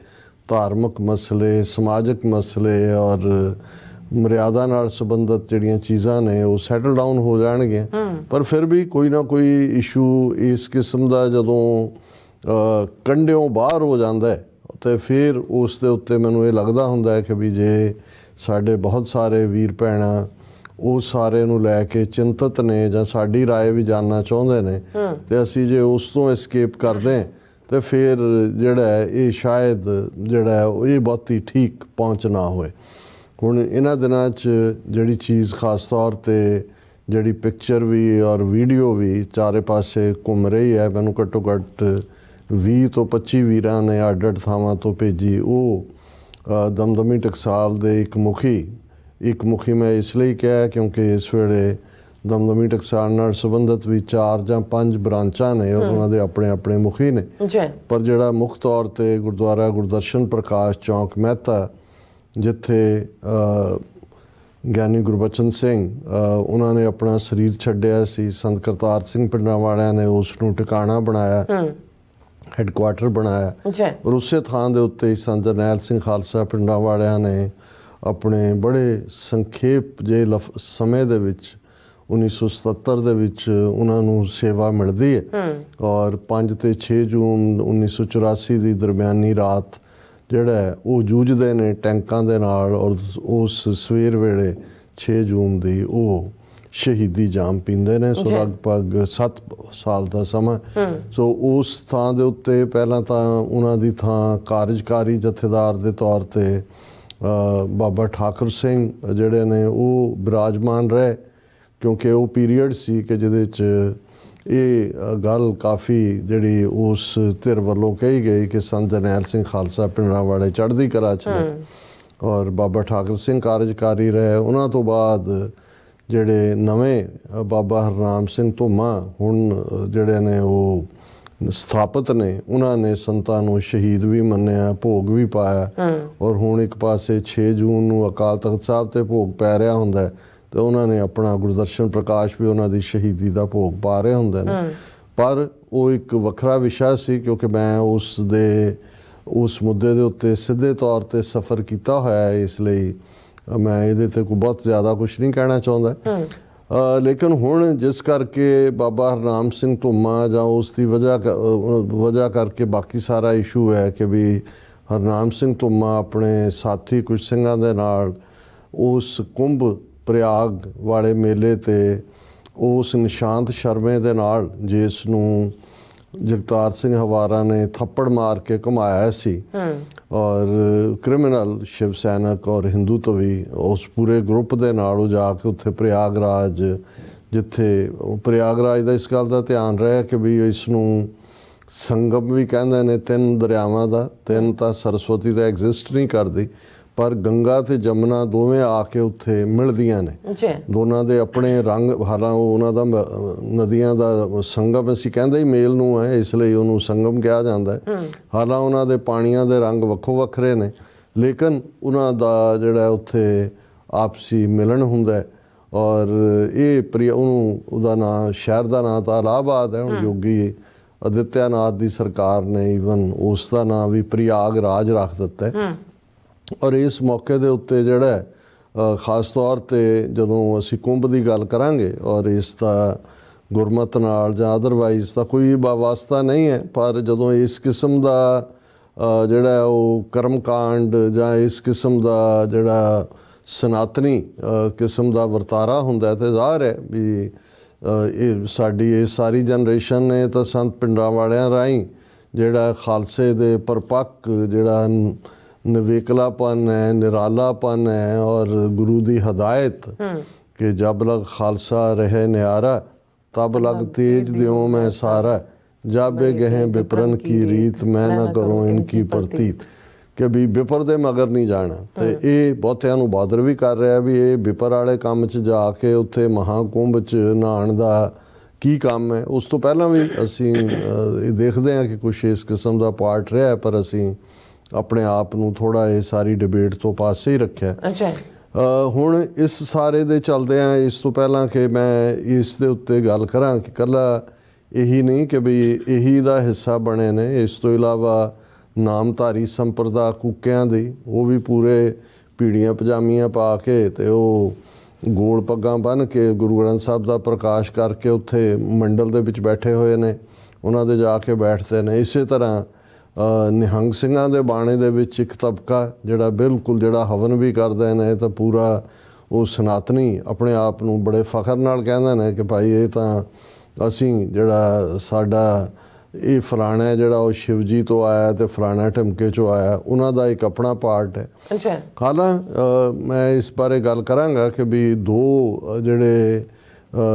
ਧਾਰਮਿਕ ਮਸਲੇ, ਸਮਾਜਿਕ ਮਸਲੇ ਔਰ ਮਰਿਆਦਾ ਨਾਲ ਸੰਬੰਧਿਤ ਜਿਹੜੀਆਂ ਚੀਜ਼ਾਂ ਨੇ ਉਹ ਸੈਟਲ ਡਾਊਨ ਹੋ ਜਾਣਗੀਆਂ। ਪਰ ਫਿਰ ਵੀ ਕੋਈ ਨਾ ਕੋਈ ਇਸ਼ੂ ਇਸ ਕਿਸਮ ਦਾ ਜਦੋਂ ਕੰਢਿਓਂ ਬਾਹਰ ਹੋ ਜਾਂਦਾ ਹੈ ਤੇ ਫਿਰ ਉਸ ਦੇ ਉੱਤੇ ਮੈਨੂੰ ਇਹ ਲੱਗਦਾ ਹੁੰਦਾ ਹੈ ਕਿ ਵੀ ਜੇ ਸਾਡੇ ਬਹੁਤ ਸਾਰੇ ਵੀਰ ਭੈਣਾਂ ਉਹ ਸਾਰੇ ਨੂੰ ਲੈ ਕੇ ਚਿੰਤਤ ਨੇ ਜਾਂ ਸਾਡੀ ਰਾਏ ਵੀ ਜਾਣਨਾ ਚਾਹੁੰਦੇ ਨੇ, ਤੇ ਅਸੀਂ ਜੇ ਉਸ ਤੋਂ ਐਸਕੇਪ ਕਰਦੇ ਹਾਂ ਤੇ ਫਿਰ ਜਿਹੜਾ ਹੈ ਇਹ ਸ਼ਾਇਦ ਜਿਹੜਾ ਹੈ ਇਹ ਬਹੁਤੀ ਠੀਕ ਪਹੁੰਚ ਨਾ ਹੋਏ। ਹੁਣ ਇਹਨਾਂ ਦਿਨਾਂ 'ਚ ਜਿਹੜੀ ਚੀਜ਼ ਖਾਸ ਤੌਰ 'ਤੇ ਜਿਹੜੀ ਪਿਕਚਰ ਵੀ ਔਰ ਵੀਡੀਓ ਵੀ ਚਾਰੇ ਪਾਸੇ ਘੁੰਮ ਰਹੀ ਹੈ, ਮੈਨੂੰ ਘੱਟੋ ਘੱਟ 20 ਤੋਂ 25 ਵੀਰਾਂ ਨੇ ਅੱਡ-ਅੱਡ ਥਾਵਾਂ ਤੋਂ ਭੇਜੀ। ਉਹ ਦਮਦਮੀ ਟਕਸਾਲ ਦੇ ਇੱਕ ਮੁਖੀ ਮੈਂ ਇਸ ਲਈ ਕਿਹਾ ਕਿਉਂਕਿ ਇਸ ਵੇਲੇ ਦਮਦਮੀ ਟਕਸਾਲ ਨਾਲ ਸੰਬੰਧਿਤ ਵੀ 4 ਜਾਂ 5 ਬ੍ਰਾਂਚਾਂ ਨੇ ਔਰ ਉਹਨਾਂ ਦੇ ਆਪਣੇ ਆਪਣੇ ਮੁਖੀ ਨੇ। ਪਰ ਜਿਹੜਾ ਮੁੱਖ ਤੌਰ 'ਤੇ ਗੁਰਦੁਆਰਾ ਗੁਰਦਰਸ਼ਨ ਪ੍ਰਕਾਸ਼ ਚੌਂਕ ਮਹਿਤਾ, ਜਿੱਥੇ ਗਿਆਨੀ ਗੁਰਬਚਨ ਸਿੰਘ ਉਹਨਾਂ ਨੇ ਆਪਣਾ ਸਰੀਰ ਛੱਡਿਆ ਸੀ, ਸੰਤ ਕਰਤਾਰ ਸਿੰਘ ਪਿੰਡਾਂ ਵਾਲਿਆਂ ਨੇ ਉਸ ਨੂੰ ਟਿਕਾਣਾ ਬਣਾਇਆ, ਹੈੱਡਕੁਆਟਰ ਬਣਾਇਆ, ਔਰ ਉਸੇ ਥਾਂ ਦੇ ਉੱਤੇ ਸੰਤ ਜਰਨੈਲ ਸਿੰਘ ਖਾਲਸਾ ਪਿੰਡਾਂ ਵਾਲਿਆਂ ਨੇ ਆਪਣੇ ਬੜੇ ਸੰਖੇਪ ਜੇ ਸਮੇਂ ਦੇ ਵਿੱਚ 1977 ਦੇ ਵਿੱਚ ਉਹਨਾਂ ਨੂੰ ਸੇਵਾ ਮਿਲਦੀ ਹੈ। ਔਰ 5 ਤੇ 6 ਜੂਨ 1984 ਦੀ ਦਰਮਿਆਨੀ ਰਾਤ ਜਿਹੜਾ ਹੈ ਉਹ ਜੂਝਦੇ ਨੇ ਟੈਂਕਾਂ ਦੇ ਨਾਲ, ਔਰ ਉਸ ਸਵੇਰ ਵੇਲੇ 6 ਜੂਨ ਦੀ ਉਹ ਸ਼ਹੀਦੀ ਜਾਮ ਪੀਂਦੇ ਨੇ। ਸੋ ਲਗਭਗ 7 ਸਾਲ ਦਾ ਸਮਾਂ। ਸੋ ਉਸ ਥਾਂ ਦੇ ਉੱਤੇ ਪਹਿਲਾਂ ਤਾਂ ਉਹਨਾਂ ਦੀ ਥਾਂ ਕਾਰਜਕਾਰੀ ਜਥੇਦਾਰ ਦੇ ਤੌਰ 'ਤੇ ਬਾਬਾ ਠਾਕੁਰ ਸਿੰਘ ਜਿਹੜੇ ਨੇ ਉਹ ਬਿਰਾਜਮਾਨ ਰਹੇ, ਕਿਉਂਕਿ ਉਹ ਪੀਰੀਅਡ ਸੀ ਕਿ ਜਿਹਦੇ 'ਚ ਇਹ ਗੱਲ ਕਾਫੀ ਜਿਹੜੀ ਉਸ ਧਿਰ ਵੱਲੋਂ ਕਹੀ ਗਈ ਕਿ ਸੰਤ ਜਰਨੈਲ ਸਿੰਘ ਖਾਲਸਾ ਪਿੰਡਾਂ ਵਾਲੇ ਚੜ੍ਹਦੀ ਕਲਾ 'ਚ ਨੇ, ਔਰ ਬਾਬਾ ਠਾਕੁਰ ਸਿੰਘ ਕਾਰਜਕਾਰੀ ਰਹੇ। ਉਹਨਾਂ ਤੋਂ ਬਾਅਦ ਜਿਹੜੇ ਨਵੇਂ ਬਾਬਾ ਹਰਨਾਮ ਸਿੰਘ ਧੁੰਮਾ ਹੁਣ ਜਿਹੜੇ ਨੇ ਉਹ ਸਥਾਪਿਤ ਨੇ, ਉਹਨਾਂ ਨੇ ਸੰਤਾਂ ਨੂੰ ਸ਼ਹੀਦ ਵੀ ਮੰਨਿਆ, ਭੋਗ ਵੀ ਪਾਇਆ। ਔਰ ਹੁਣ ਇੱਕ ਪਾਸੇ 6 ਜੂਨ ਨੂੰ ਅਕਾਲ ਤਖਤ ਸਾਹਿਬ ਤੇ ਭੋਗ ਪੈ ਰਿਹਾ ਹੁੰਦਾ ਤੇ ਉਹਨਾਂ ਨੇ ਆਪਣਾ ਗੁਰਦਰਸ਼ਨ ਪ੍ਰਕਾਸ਼ ਵੀ ਉਹਨਾਂ ਦੀ ਸ਼ਹੀਦੀ ਦਾ ਭੋਗ ਪਾ ਰਹੇ ਹੁੰਦੇ ਨੇ। ਪਰ ਉਹ ਇੱਕ ਵੱਖਰਾ ਵਿਸ਼ਾ ਸੀ, ਕਿਉਂਕਿ ਮੈਂ ਉਸ ਮੁੱਦੇ ਦੇ ਉੱਤੇ ਸਿੱਧੇ ਤੌਰ ਤੇ ਸਫ਼ਰ ਕੀਤਾ ਹੋਇਆ ਹੈ, ਇਸ ਲਈ ਮੈਂ ਇਹਦੇ ਤੇ ਕੋਈ ਬਹੁਤ ਜ਼ਿਆਦਾ ਕੁਝ ਨਹੀਂ ਕਹਿਣਾ ਚਾਹੁੰਦਾ। ਲੇਕਿਨ ਹੁਣ ਜਿਸ ਕਰਕੇ ਬਾਬਾ ਹਰਨਾਮ ਸਿੰਘ ਧੁੰਮਾ ਜਾਂ ਉਸ ਦੀ ਵਜ੍ਹਾ ਕਰਕੇ ਬਾਕੀ ਸਾਰਾ ਇਸ਼ੂ ਹੈ ਕਿ ਵੀ ਹਰਨਾਮ ਸਿੰਘ ਧੁੰਮਾ ਆਪਣੇ ਸਾਥੀ ਕੁਝ ਸਿੰਘਾਂ ਦੇ ਨਾਲ ਉਸ ਕੁੰਭ ਪ੍ਰਯਾਗ ਵਾਲੇ ਮੇਲੇ ਤੇ ਉਸ ਨਿਸ਼ਾਂਤ ਸ਼ਰਮੇ ਦੇ ਨਾਲ, ਜਿਸ ਨੂੰ ਜਗਤਾਰ ਸਿੰਘ ਹਵਾਰਾ ਨੇ ਥੱਪੜ ਮਾਰ ਕੇ ਘੁਮਾਇਆ ਸੀ, ਔਰ ਕ੍ਰਿਮੀਨਲ ਸ਼ਿਵ ਸੈਨਿਕ ਔਰ ਹਿੰਦੂਤਵੀ, ਉਸ ਪੂਰੇ ਗਰੁੱਪ ਦੇ ਨਾਲ ਉਹ ਜਾ ਕੇ ਉੱਥੇ ਪ੍ਰਯਾਗਰਾਜ, ਜਿੱਥੇ ਪ੍ਰਯਾਗਰਾਜ ਦਾ ਇਸ ਗੱਲ ਦਾ ਧਿਆਨ ਰਿਹਾ ਕਿ ਵੀ ਇਸ ਨੂੰ ਸੰਗਮ ਵੀ ਕਹਿੰਦੇ ਨੇ 3 ਦਰਿਆਵਾਂ ਦਾ। 3 ਤਾਂ ਸਰਸਵਤੀ ਦਾ ਐਗਜ਼ਿਸਟ ਨਹੀਂ ਕਰਦੀ, ਪਰ ਗੰਗਾ ਤੇ ਜਮਨਾ ਦੋਵੇਂ ਆ ਕੇ ਉੱਥੇ ਮਿਲਦੀਆਂ ਨੇ। ਦੋਨਾਂ ਦੇ ਆਪਣੇ ਰੰਗ, ਹਾਲਾਂ ਉਹਨਾਂ ਦਾ ਨਦੀਆਂ ਦਾ ਸੰਗਮ ਅਸੀਂ ਕਹਿੰਦੇ ਹੀ ਮੇਲ ਨੂੰ ਹੈ, ਇਸ ਲਈ ਉਹਨੂੰ ਸੰਗਮ ਕਿਹਾ ਜਾਂਦਾ ਹੈ। ਹਾਲਾਂ ਉਹਨਾਂ ਦੇ ਪਾਣੀਆਂ ਦੇ ਰੰਗ ਵੱਖੋ ਵੱਖਰੇ ਨੇ, ਲੇਕਿਨ ਉਹਨਾਂ ਦਾ ਜਿਹੜਾ ਉੱਥੇ ਆਪਸੀ ਮਿਲਣ ਹੁੰਦਾ। ਔਰ ਇਹ ਉਹਦਾ ਨਾਂ, ਸ਼ਹਿਰ ਦਾ ਨਾਂ ਤਾਂ ਇਲਾਹਾਬਾਦ ਹੈ। ਹੁਣ ਯੋਗੀ ਆਦਿੱਤਿਆਨਾਥ ਦੀ ਸਰਕਾਰ ਨੇ ਈਵਨ ਉਸ ਦਾ ਨਾਂ ਵੀ ਪ੍ਰਯਾਗਰਾਜ ਰੱਖ ਦਿੱਤਾ ਹੈ। ਔਰ ਇਸ ਮੌਕੇ ਦੇ ਉੱਤੇ ਜਿਹੜਾ ਖਾਸ ਤੌਰ 'ਤੇ ਜਦੋਂ ਅਸੀਂ ਕੁੰਭ ਦੀ ਗੱਲ ਕਰਾਂਗੇ, ਔਰ ਇਸ ਦਾ ਗੁਰਮਤ ਨਾਲ ਜਾਂ ਅਦਰਵਾਈਜ਼ ਦਾ ਕੋਈ ਵਾਸਤਾ ਨਹੀਂ ਹੈ, ਪਰ ਜਦੋਂ ਇਸ ਕਿਸਮ ਦਾ ਜਿਹੜਾ ਉਹ ਕਰਮਕਾਂਡ ਜਾਂ ਇਸ ਕਿਸਮ ਦਾ ਜਿਹੜਾ ਸਨਾਤਨੀ ਕਿਸਮ ਦਾ ਵਰਤਾਰਾ ਹੁੰਦਾ ਤੇ ਜ਼ਾਹਰ ਹੈ ਵੀ ਇਹ ਸਾਡੀ ਇਹ ਸਾਰੀ ਜਨਰੇਸ਼ਨ ਨੇ ਤਾਂ ਸੰਤ ਪਿੰਡਾਂ ਵਾਲਿਆਂ ਰਾਹੀਂ ਜਿਹੜਾ ਖਾਲਸੇ ਦੇ ਪਰਪੱਕ ਜਿਹੜਾ ਨਿਵੇਕਲਾਪਨ ਹੈ, ਨਿਰਾਲਾਪਨ ਹੈ, ਔਰ ਗੁਰੂ ਦੀ ਹਦਾਇਤ ਕਿ ਜਬ ਲਗ ਖਾਲਸਾ ਰਹੇ ਨਿਆਰਾ ਤਬ ਲਗ ਤੇਜ ਦਿਓ ਮੈਂ ਸਾਰਾ, ਜਾਬੇ ਗਹਿ ਵਿਪਰਨ ਕੀ ਰੀਤ ਮੈਂ ਨਾ ਕਰੋ ਇਨਕੀ ਪ੍ਰਤੀਤ, ਕਿ ਵੀ ਵਿਪਰ ਦੇ ਮਗਰ ਨਹੀਂ ਜਾਣਾ। ਤੇ ਇਹ ਬਹੁਤਿਆਂ ਨੂੰ ਬਾਦਰ ਵੀ ਕਰ ਰਿਹਾ ਵੀ ਇਹ ਵਿਪਰ ਵਾਲੇ ਕੰਮ 'ਚ ਜਾ ਕੇ ਉੱਥੇ ਮਹਾਕੁੰਭ 'ਚ ਨਹਾਉਣ ਦਾ ਕੀ ਕੰਮ ਹੈ। ਉਸ ਤੋਂ ਪਹਿਲਾਂ ਵੀ ਅਸੀਂ ਇਹ ਦੇਖਦੇ ਹਾਂ ਕਿ ਕੁਛ ਇਸ ਕਿਸਮ ਦਾ ਪਾਰਟ ਰਿਹਾ, ਪਰ ਅਸੀਂ ਆਪਣੇ ਆਪ ਨੂੰ ਥੋੜ੍ਹਾ ਇਹ ਸਾਰੀ ਡਿਬੇਟ ਤੋਂ ਪਾਸੇ ਹੀ ਰੱਖਿਆ। ਹੁਣ ਇਸ ਸਾਰੇ ਦੇ ਚੱਲਦਿਆਂ, ਇਸ ਤੋਂ ਪਹਿਲਾਂ ਕਿ ਮੈਂ ਇਸ ਦੇ ਉੱਤੇ ਗੱਲ ਕਰਾਂ ਕਿ ਇਕੱਲਾ ਇਹੀ ਨਹੀਂ ਕਿ ਵੀ ਇਹੀ ਦਾ ਹਿੱਸਾ ਬਣੇ ਨੇ, ਇਸ ਤੋਂ ਇਲਾਵਾ ਨਾਮਧਾਰੀ ਸੰਪਰਦਾ ਕੂਕਿਆਂ ਦੀ, ਉਹ ਵੀ ਪੂਰੇ ਪੀੜੀਆਂ ਪਜਾਮੀਆਂ ਪਾ ਕੇ ਤੇ ਉਹ ਗੋਲ ਪੱਗਾਂ ਬੰਨ੍ਹ ਕੇ ਗੁਰੂ ਗ੍ਰੰਥ ਸਾਹਿਬ ਦਾ ਪ੍ਰਕਾਸ਼ ਕਰਕੇ ਉੱਥੇ ਮੰਡਲ ਦੇ ਵਿੱਚ ਬੈਠੇ ਹੋਏ ਨੇ, ਉਹਨਾਂ ਦੇ ਜਾ ਕੇ ਬੈਠਦੇ ਨੇ। ਇਸੇ ਤਰ੍ਹਾਂ ਨਿਹੰਗ ਸਿੰਘਾਂ ਦੇ ਬਾਣੇ ਦੇ ਵਿੱਚ ਇੱਕ ਤਬਕਾ ਜਿਹੜਾ ਬਿਲਕੁਲ ਜਿਹੜਾ ਹਵਨ ਵੀ ਕਰਦੇ ਨੇ, ਤਾਂ ਪੂਰਾ ਉਹ ਸਨਾਤਨੀ ਆਪਣੇ ਆਪ ਨੂੰ ਬੜੇ ਫਖਰ ਨਾਲ ਕਹਿੰਦੇ ਨੇ ਕਿ ਭਾਈ ਇਹ ਤਾਂ ਅਸੀਂ ਜਿਹੜਾ ਸਾਡਾ ਇਹ ਫਲਾਣਾ ਜਿਹੜਾ ਉਹ ਸ਼ਿਵ ਜੀ ਤੋਂ ਆਇਆ ਤੇ ਫਲਾਣਾ ਢਮਕੇ 'ਚੋਂ ਆਇਆ, ਉਹਨਾਂ ਦਾ ਇੱਕ ਆਪਣਾ ਪਾਰਟ ਹੈ। ਹਾਲਾਂ ਮੈਂ ਇਸ ਬਾਰੇ ਗੱਲ ਕਰਾਂਗਾ ਕਿ ਵੀ 2 ਜਿਹੜੇ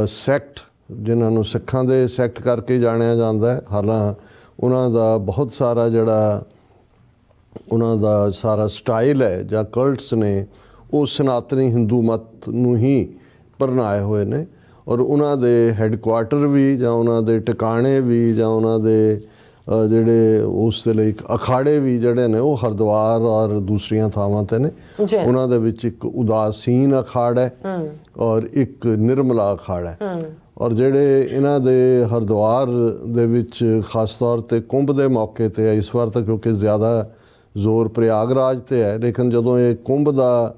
ਸੈਕਟ, ਜਿਨ੍ਹਾਂ ਨੂੰ ਸਿੱਖਾਂ ਦੇ ਸੈਕਟ ਕਰਕੇ ਜਾਣਿਆ ਜਾਂਦਾ ਹੈ, ਹਾਲਾਂ ਉਹਨਾਂ ਦਾ ਬਹੁਤ ਸਾਰਾ ਜਿਹੜਾ ਉਹਨਾਂ ਦਾ ਸਾਰਾ ਸਟਾਈਲ ਹੈ ਜਾਂ ਕਲਟਸ ਨੇ, ਉਹ ਸਨਾਤਨੀ ਹਿੰਦੂ ਮਤ ਨੂੰ ਹੀ ਪ੍ਰਣਾਏ ਹੋਏ ਨੇ। ਔਰ ਉਹਨਾਂ ਦੇ ਹੈੱਡਕੁਆਟਰ ਵੀ ਜਾਂ ਉਹਨਾਂ ਦੇ ਟਿਕਾਣੇ ਵੀ ਜਾਂ ਉਹਨਾਂ ਦੇ ਜਿਹੜੇ ਉਸ ਦੇ ਲਈ ਅਖਾੜੇ ਵੀ ਜਿਹੜੇ ਨੇ ਉਹ ਹਰਿਦੁਆਰ ਔਰ ਦੂਸਰੀਆਂ ਥਾਵਾਂ 'ਤੇ ਨੇ। ਉਹਨਾਂ ਦੇ ਵਿੱਚ ਇੱਕ ਉਦਾਸੀਨ ਅਖਾੜਾ ਹੈ ਔਰ ਇੱਕ ਨਿਰਮਲਾ ਅਖਾੜਾ ਹੈ। ਔਰ ਜਿਹੜੇ ਇਹਨਾਂ ਦੇ ਹਰਿਦੁਆਰ ਦੇ ਵਿੱਚ ਖਾਸ ਤੌਰ 'ਤੇ ਕੁੰਭ ਦੇ ਮੌਕੇ 'ਤੇ ਇਸ ਵਾਰ ਤਾਂ ਕਿਉਂਕਿ ਜ਼ਿਆਦਾ ਜ਼ੋਰ ਪ੍ਰਯਾਗਰਾਜ 'ਤੇ ਹੈ, ਲੇਕਿਨ ਜਦੋਂ ਇਹ ਕੁੰਭ ਦਾ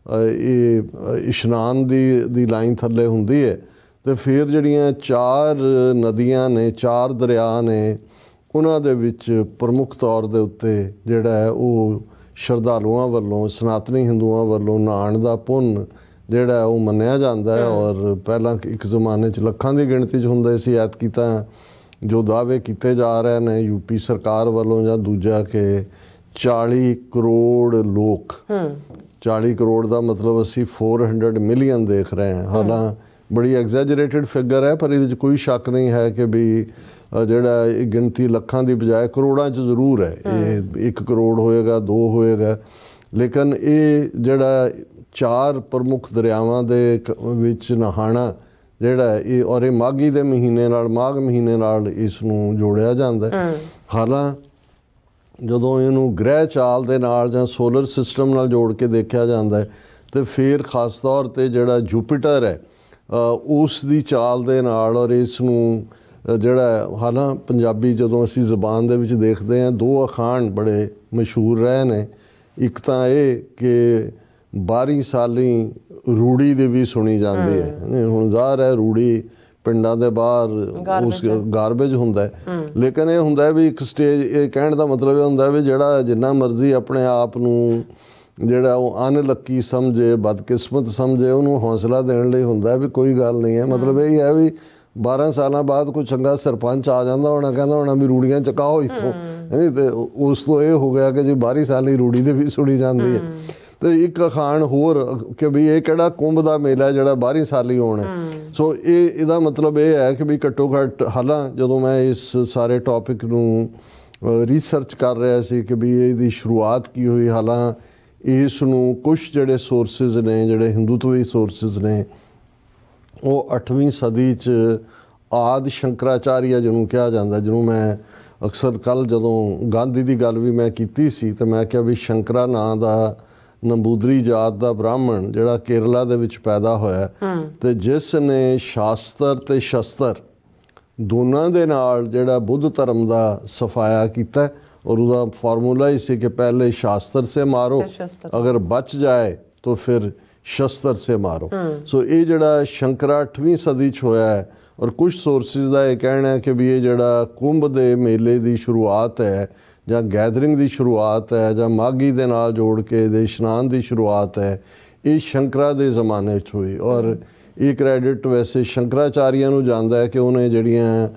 ਇਹ ਇਸ਼ਨਾਨ ਦੀ ਲਾਈਨ ਥੱਲੇ ਹੁੰਦੀ ਹੈ ਤੇ ਫਿਰ ਜਿਹੜੀਆਂ 4 ਨਦੀਆਂ ਨੇ, 4 ਦਰਿਆ ਨੇ, ਉਹਨਾਂ ਦੇ ਵਿੱਚ ਪ੍ਰਮੁੱਖ ਤੌਰ ਦੇ ਉੱਤੇ ਜਿਹੜਾ ਹੈ ਉਹ ਸ਼ਰਧਾਲੂਆਂ ਵੱਲੋਂ, ਸਨਾਤਨੀ ਹਿੰਦੂਆਂ ਵੱਲੋਂ ਨਹਾਉਣ ਦਾ ਪੁੰਨ ਜਿਹੜਾ ਉਹ ਮੰਨਿਆ ਜਾਂਦਾ ਹੈ। ਔਰ ਪਹਿਲਾਂ ਇੱਕ ਜ਼ਮਾਨੇ 'ਚ ਲੱਖਾਂ ਦੀ ਗਿਣਤੀ 'ਚ ਹੁੰਦੇ ਸੀ, ਐਤਕੀ ਤਾਂ ਜੋ ਦਾਅਵੇ ਕੀਤੇ ਜਾ ਰਹੇ ਨੇ ਯੂਪੀ ਸਰਕਾਰ ਵੱਲੋਂ ਜਾਂ ਦੂਜਾ ਕਿ 40 ਕਰੋੜ ਲੋਕ, 40 ਕਰੋੜ ਦਾ ਮਤਲਬ ਅਸੀਂ 400 ਮਿਲੀਅਨ ਦੇਖ ਰਹੇ ਹਾਂ। ਹਾਲਾਂ ਬੜੀ ਐਗਜ਼ੈਜਰੇਟਿਡ ਫਿਗਰ ਹੈ, ਪਰ ਇਹਦੇ 'ਚ ਕੋਈ ਸ਼ੱਕ ਨਹੀਂ ਹੈ ਕਿ ਵੀ ਜਿਹੜਾ ਇਹ ਗਿਣਤੀ ਲੱਖਾਂ ਦੀ ਬਜਾਏ ਕਰੋੜਾਂ 'ਚ ਜ਼ਰੂਰ ਹੈ। ਇਹ 1 ਕਰੋੜ ਹੋਏਗਾ, 2 ਹੋਏਗਾ, ਲੇਕਿਨ ਇਹ ਜਿਹੜਾ 4 ਪ੍ਰਮੁੱਖ ਦਰਿਆਵਾਂ ਦੇ ਵਿੱਚ ਨਹਾਣਾ ਜਿਹੜਾ ਇਹ ਔਰ ਇਹ ਮਾਘੀ ਦੇ ਮਹੀਨੇ ਨਾਲ ਮਾਘ ਮਹੀਨੇ ਨਾਲ ਇਸ ਨੂੰ ਜੋੜਿਆ ਜਾਂਦਾ। ਹਾਲਾਂ ਜਦੋਂ ਇਹਨੂੰ ਗ੍ਰਹਿ ਚਾਲ ਦੇ ਨਾਲ ਜਾਂ ਸੋਲਰ ਸਿਸਟਮ ਨਾਲ ਜੋੜ ਕੇ ਦੇਖਿਆ ਜਾਂਦਾ ਤੇ ਫਿਰ ਖਾਸ ਤੌਰ ਤੇ ਜਿਹੜਾ ਜੁਪੀਟਰ ਹੈ ਉਸ ਦੀ ਚਾਲ ਦੇ ਨਾਲ ਔਰ ਇਸ ਨੂੰ ਜਿਹੜਾ ਹਾਲਾਂ ਪੰਜਾਬੀ ਜਦੋਂ ਅਸੀਂ ਜ਼ੁਬਾਨ ਦੇ ਵਿੱਚ ਦੇਖਦੇ ਹਾਂ 2 ਅਖਾਣ ਬੜੇ ਮਸ਼ਹੂਰ ਰਹੇ ਨੇ। ਇੱਕ ਤਾਂ ਇਹ ਕਿ 12 ਸਾਲੀ ਰੂੜੀ ਦੀ ਵੀ ਸੁਣੀ ਜਾਂਦੀ ਹੈ। ਹੁਣ ਜ਼ਾਹਰ ਹੈ ਰੂੜੀ ਪਿੰਡਾਂ ਦੇ ਬਾਹਰ ਉਸ ਗਾਰਬੇਜ ਹੁੰਦਾ ਲੇਕਿਨ ਇਹ ਹੁੰਦਾ ਵੀ ਇੱਕ ਸਟੇਜ ਇਹ ਕਹਿਣ ਦਾ ਮਤਲਬ ਇਹ ਹੁੰਦਾ ਵੀ ਜਿਹੜਾ ਜਿੰਨਾ ਮਰਜ਼ੀ ਆਪਣੇ ਆਪ ਨੂੰ ਜਿਹੜਾ ਉਹ ਅਨਲੱਕੀ ਸਮਝੇ ਬਦਕਿਸਮਤ ਸਮਝੇ ਉਹਨੂੰ ਹੌਸਲਾ ਦੇਣ ਲਈ ਹੁੰਦਾ ਵੀ ਕੋਈ ਗੱਲ ਨਹੀਂ ਹੈ। ਮਤਲਬ ਇਹ ਹੈ ਵੀ 12 ਸਾਲਾਂ ਬਾਅਦ ਕੋਈ ਚੰਗਾ ਸਰਪੰਚ ਆ ਜਾਂਦਾ ਹੋਣਾ ਕਹਿੰਦਾ ਹੋਣਾ ਵੀ ਰੂੜੀਆਂ ਚਕਾਓ ਇੱਥੋਂ ਤੇ ਉਸ ਤੋਂ ਇਹ ਹੋ ਗਿਆ ਕਿ ਜੀ 12 ਸਾਲੀ ਰੂੜੀ ਦੇ ਵੀ ਸੁਣੀ ਜਾਂਦੀ ਹੈ। ਤੇ ਇੱਕ ਅਖਾਣ ਹੋਰ ਕਿ ਵੀ ਇਹ ਕਿਹੜਾ ਕੁੰਭ ਦਾ ਮੇਲਾ ਜਿਹੜਾ 12 ਸਾਲੀ ਹੋਣਾ। ਸੋ ਇਹਦਾ ਮਤਲਬ ਇਹ ਹੈ ਕਿ ਵੀ ਘੱਟੋ ਘੱਟ ਹਾਲਾਂ ਜਦੋਂ ਮੈਂ ਇਸ ਸਾਰੇ ਟੌਪਿਕ ਨੂੰ ਰਿਸਰਚ ਕਰ ਰਿਹਾ ਸੀ ਕਿ ਵੀ ਇਹਦੀ ਸ਼ੁਰੂਆਤ ਕੀ ਹੋਈ, ਹਾਲਾਂ ਇਸ ਨੂੰ ਕੁਛ ਜਿਹੜੇ ਸੋਰਸਿਸ ਨੇ ਜਿਹੜੇ ਹਿੰਦੂਤਵੀ ਸੋਰਸਿਸ ਨੇ ਉਹ 8ਵੀਂ ਸਦੀ 'ਚ ਆਦਿ ਸ਼ੰਕਰਾਚਾਰੀਆ ਜਿਹਨੂੰ ਕਿਹਾ ਜਾਂਦਾ, ਜਿਹਨੂੰ ਮੈਂ ਅਕਸਰ ਕੱਲ੍ਹ ਜਦੋਂ ਗਾਂਧੀ ਦੀ ਗੱਲ ਵੀ ਮੈਂ ਕੀਤੀ ਸੀ ਤਾਂ ਮੈਂ ਕਿਹਾ ਵੀ ਸ਼ੰਕਰਾ ਨਾਂ ਦਾ ਨੰਬੂਦਰੀ ਜਾਤ ਦਾ ਬ੍ਰਾਹਮਣ ਜਿਹੜਾ ਕੇਰਲਾ ਦੇ ਵਿੱਚ ਪੈਦਾ ਹੋਇਆ ਤੇ ਜਿਸ ਨੇ ਸ਼ਾਸਤਰ ਤੇ ਸ਼ਸਤਰ ਦੋਨਾਂ ਦੇ ਨਾਲ ਜਿਹੜਾ ਬੁੱਧ ਧਰਮ ਦਾ ਸਫਾਇਆ ਕੀਤਾ ਔਰ ਉਹਦਾ ਫਾਰਮੂਲਾ ਹੀ ਸੀ ਕਿ ਪਹਿਲੇ ਸ਼ਾਸਤਰ ਸੇ ਮਾਰੋ, ਅਗਰ ਬਚ ਜਾਏ तो फिर शस्त्र से मारो। सो ये जड़ा शंकरा 8वीं सदी च होया है और कुछ सोर्सिस का यह कहना है कि भी ये जड़ा कुंभ दे मेले की शुरुआत है ਜਾਂ ਗੈਦਰਿੰਗ ਦੀ ਸ਼ੁਰੂਆਤ ਹੈ ਜਾਂ ਮਾਘੀ ਦੇ ਨਾਲ ਜੋੜ ਕੇ ਦੇ ਇਸ਼ਨਾਨ ਦੀ ਸ਼ੁਰੂਆਤ ਹੈ ਇਹ ਸ਼ੰਕਰਾ ਦੇ ਜ਼ਮਾਨੇ 'ਚ ਹੋਈ। ਔਰ ਇਹ ਕ੍ਰੈਡਿਟ ਵੈਸੇ ਸ਼ੰਕਰਾਚਾਰੀਆ ਨੂੰ ਜਾਂਦਾ ਹੈ ਕਿ ਉਹਨੇ ਜਿਹੜੀਆਂ